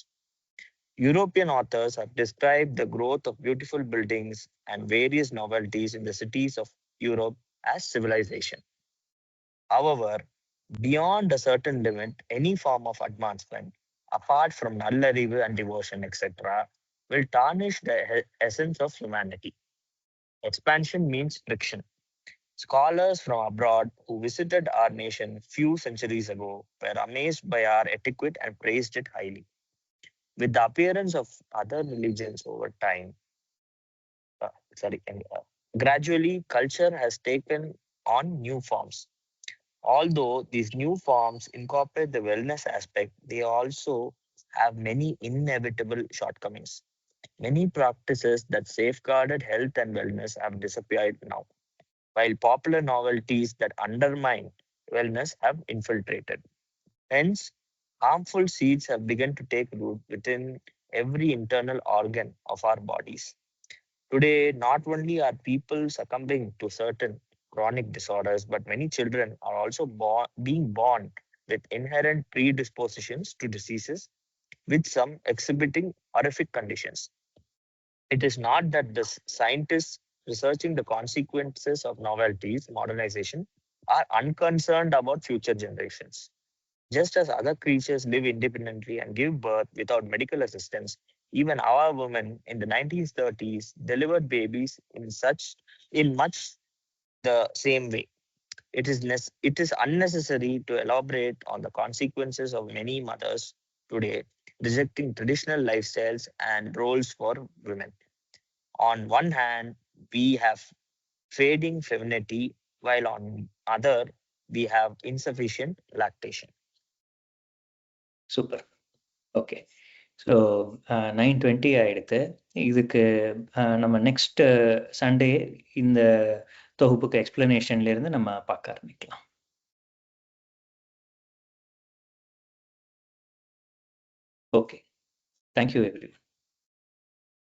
Speaker 3: European authors have described the growth of beautiful buildings and various novelties in the cities of Europe as civilization. However, beyond a certain limit, any form of advancement, apart from nallarivu and devotion, etc., will tarnish the essence of humanity. Expansion means friction. Scholars from abroad who visited our nation few centuries ago were amazed by our etiquette and praised it highly. With the appearance of other religions over time, gradually culture has taken on new forms. Although these new forms incorporate the wellness aspect, they also have many inevitable shortcomings. Many practices that safeguarded health and wellness have disappeared now, while popular novelties that undermine wellness have infiltrated. Hence, harmful seeds have begun to take root within every internal organ of our bodies. Today, not only are people succumbing to certain chronic disorders, but many children are also being born with inherent predispositions to diseases, with some exhibiting horrific conditions. It is not that the scientists researching the consequences of novelties, modernization, are unconcerned about future generations. Just as other creatures live independently and give birth without medical assistance, even our women in the 1930s delivered babies in much the same way. It is unnecessary to elaborate on the consequences of many mothers today rejecting traditional lifestyles and roles for women. On one hand, we have fading femininity, while on other, we have insufficient lactation.
Speaker 1: Super. Okay, so 9:20 ஆயிடுத்து. இதுக்கு நம்ம next Sunday இந்த தொகுப்புக்கு எக்ஸ்பிளனேஷன்ல இருந்து நம்ம பார்க்க ஆரம்பிக்கலாம். Okay, thank you everyone.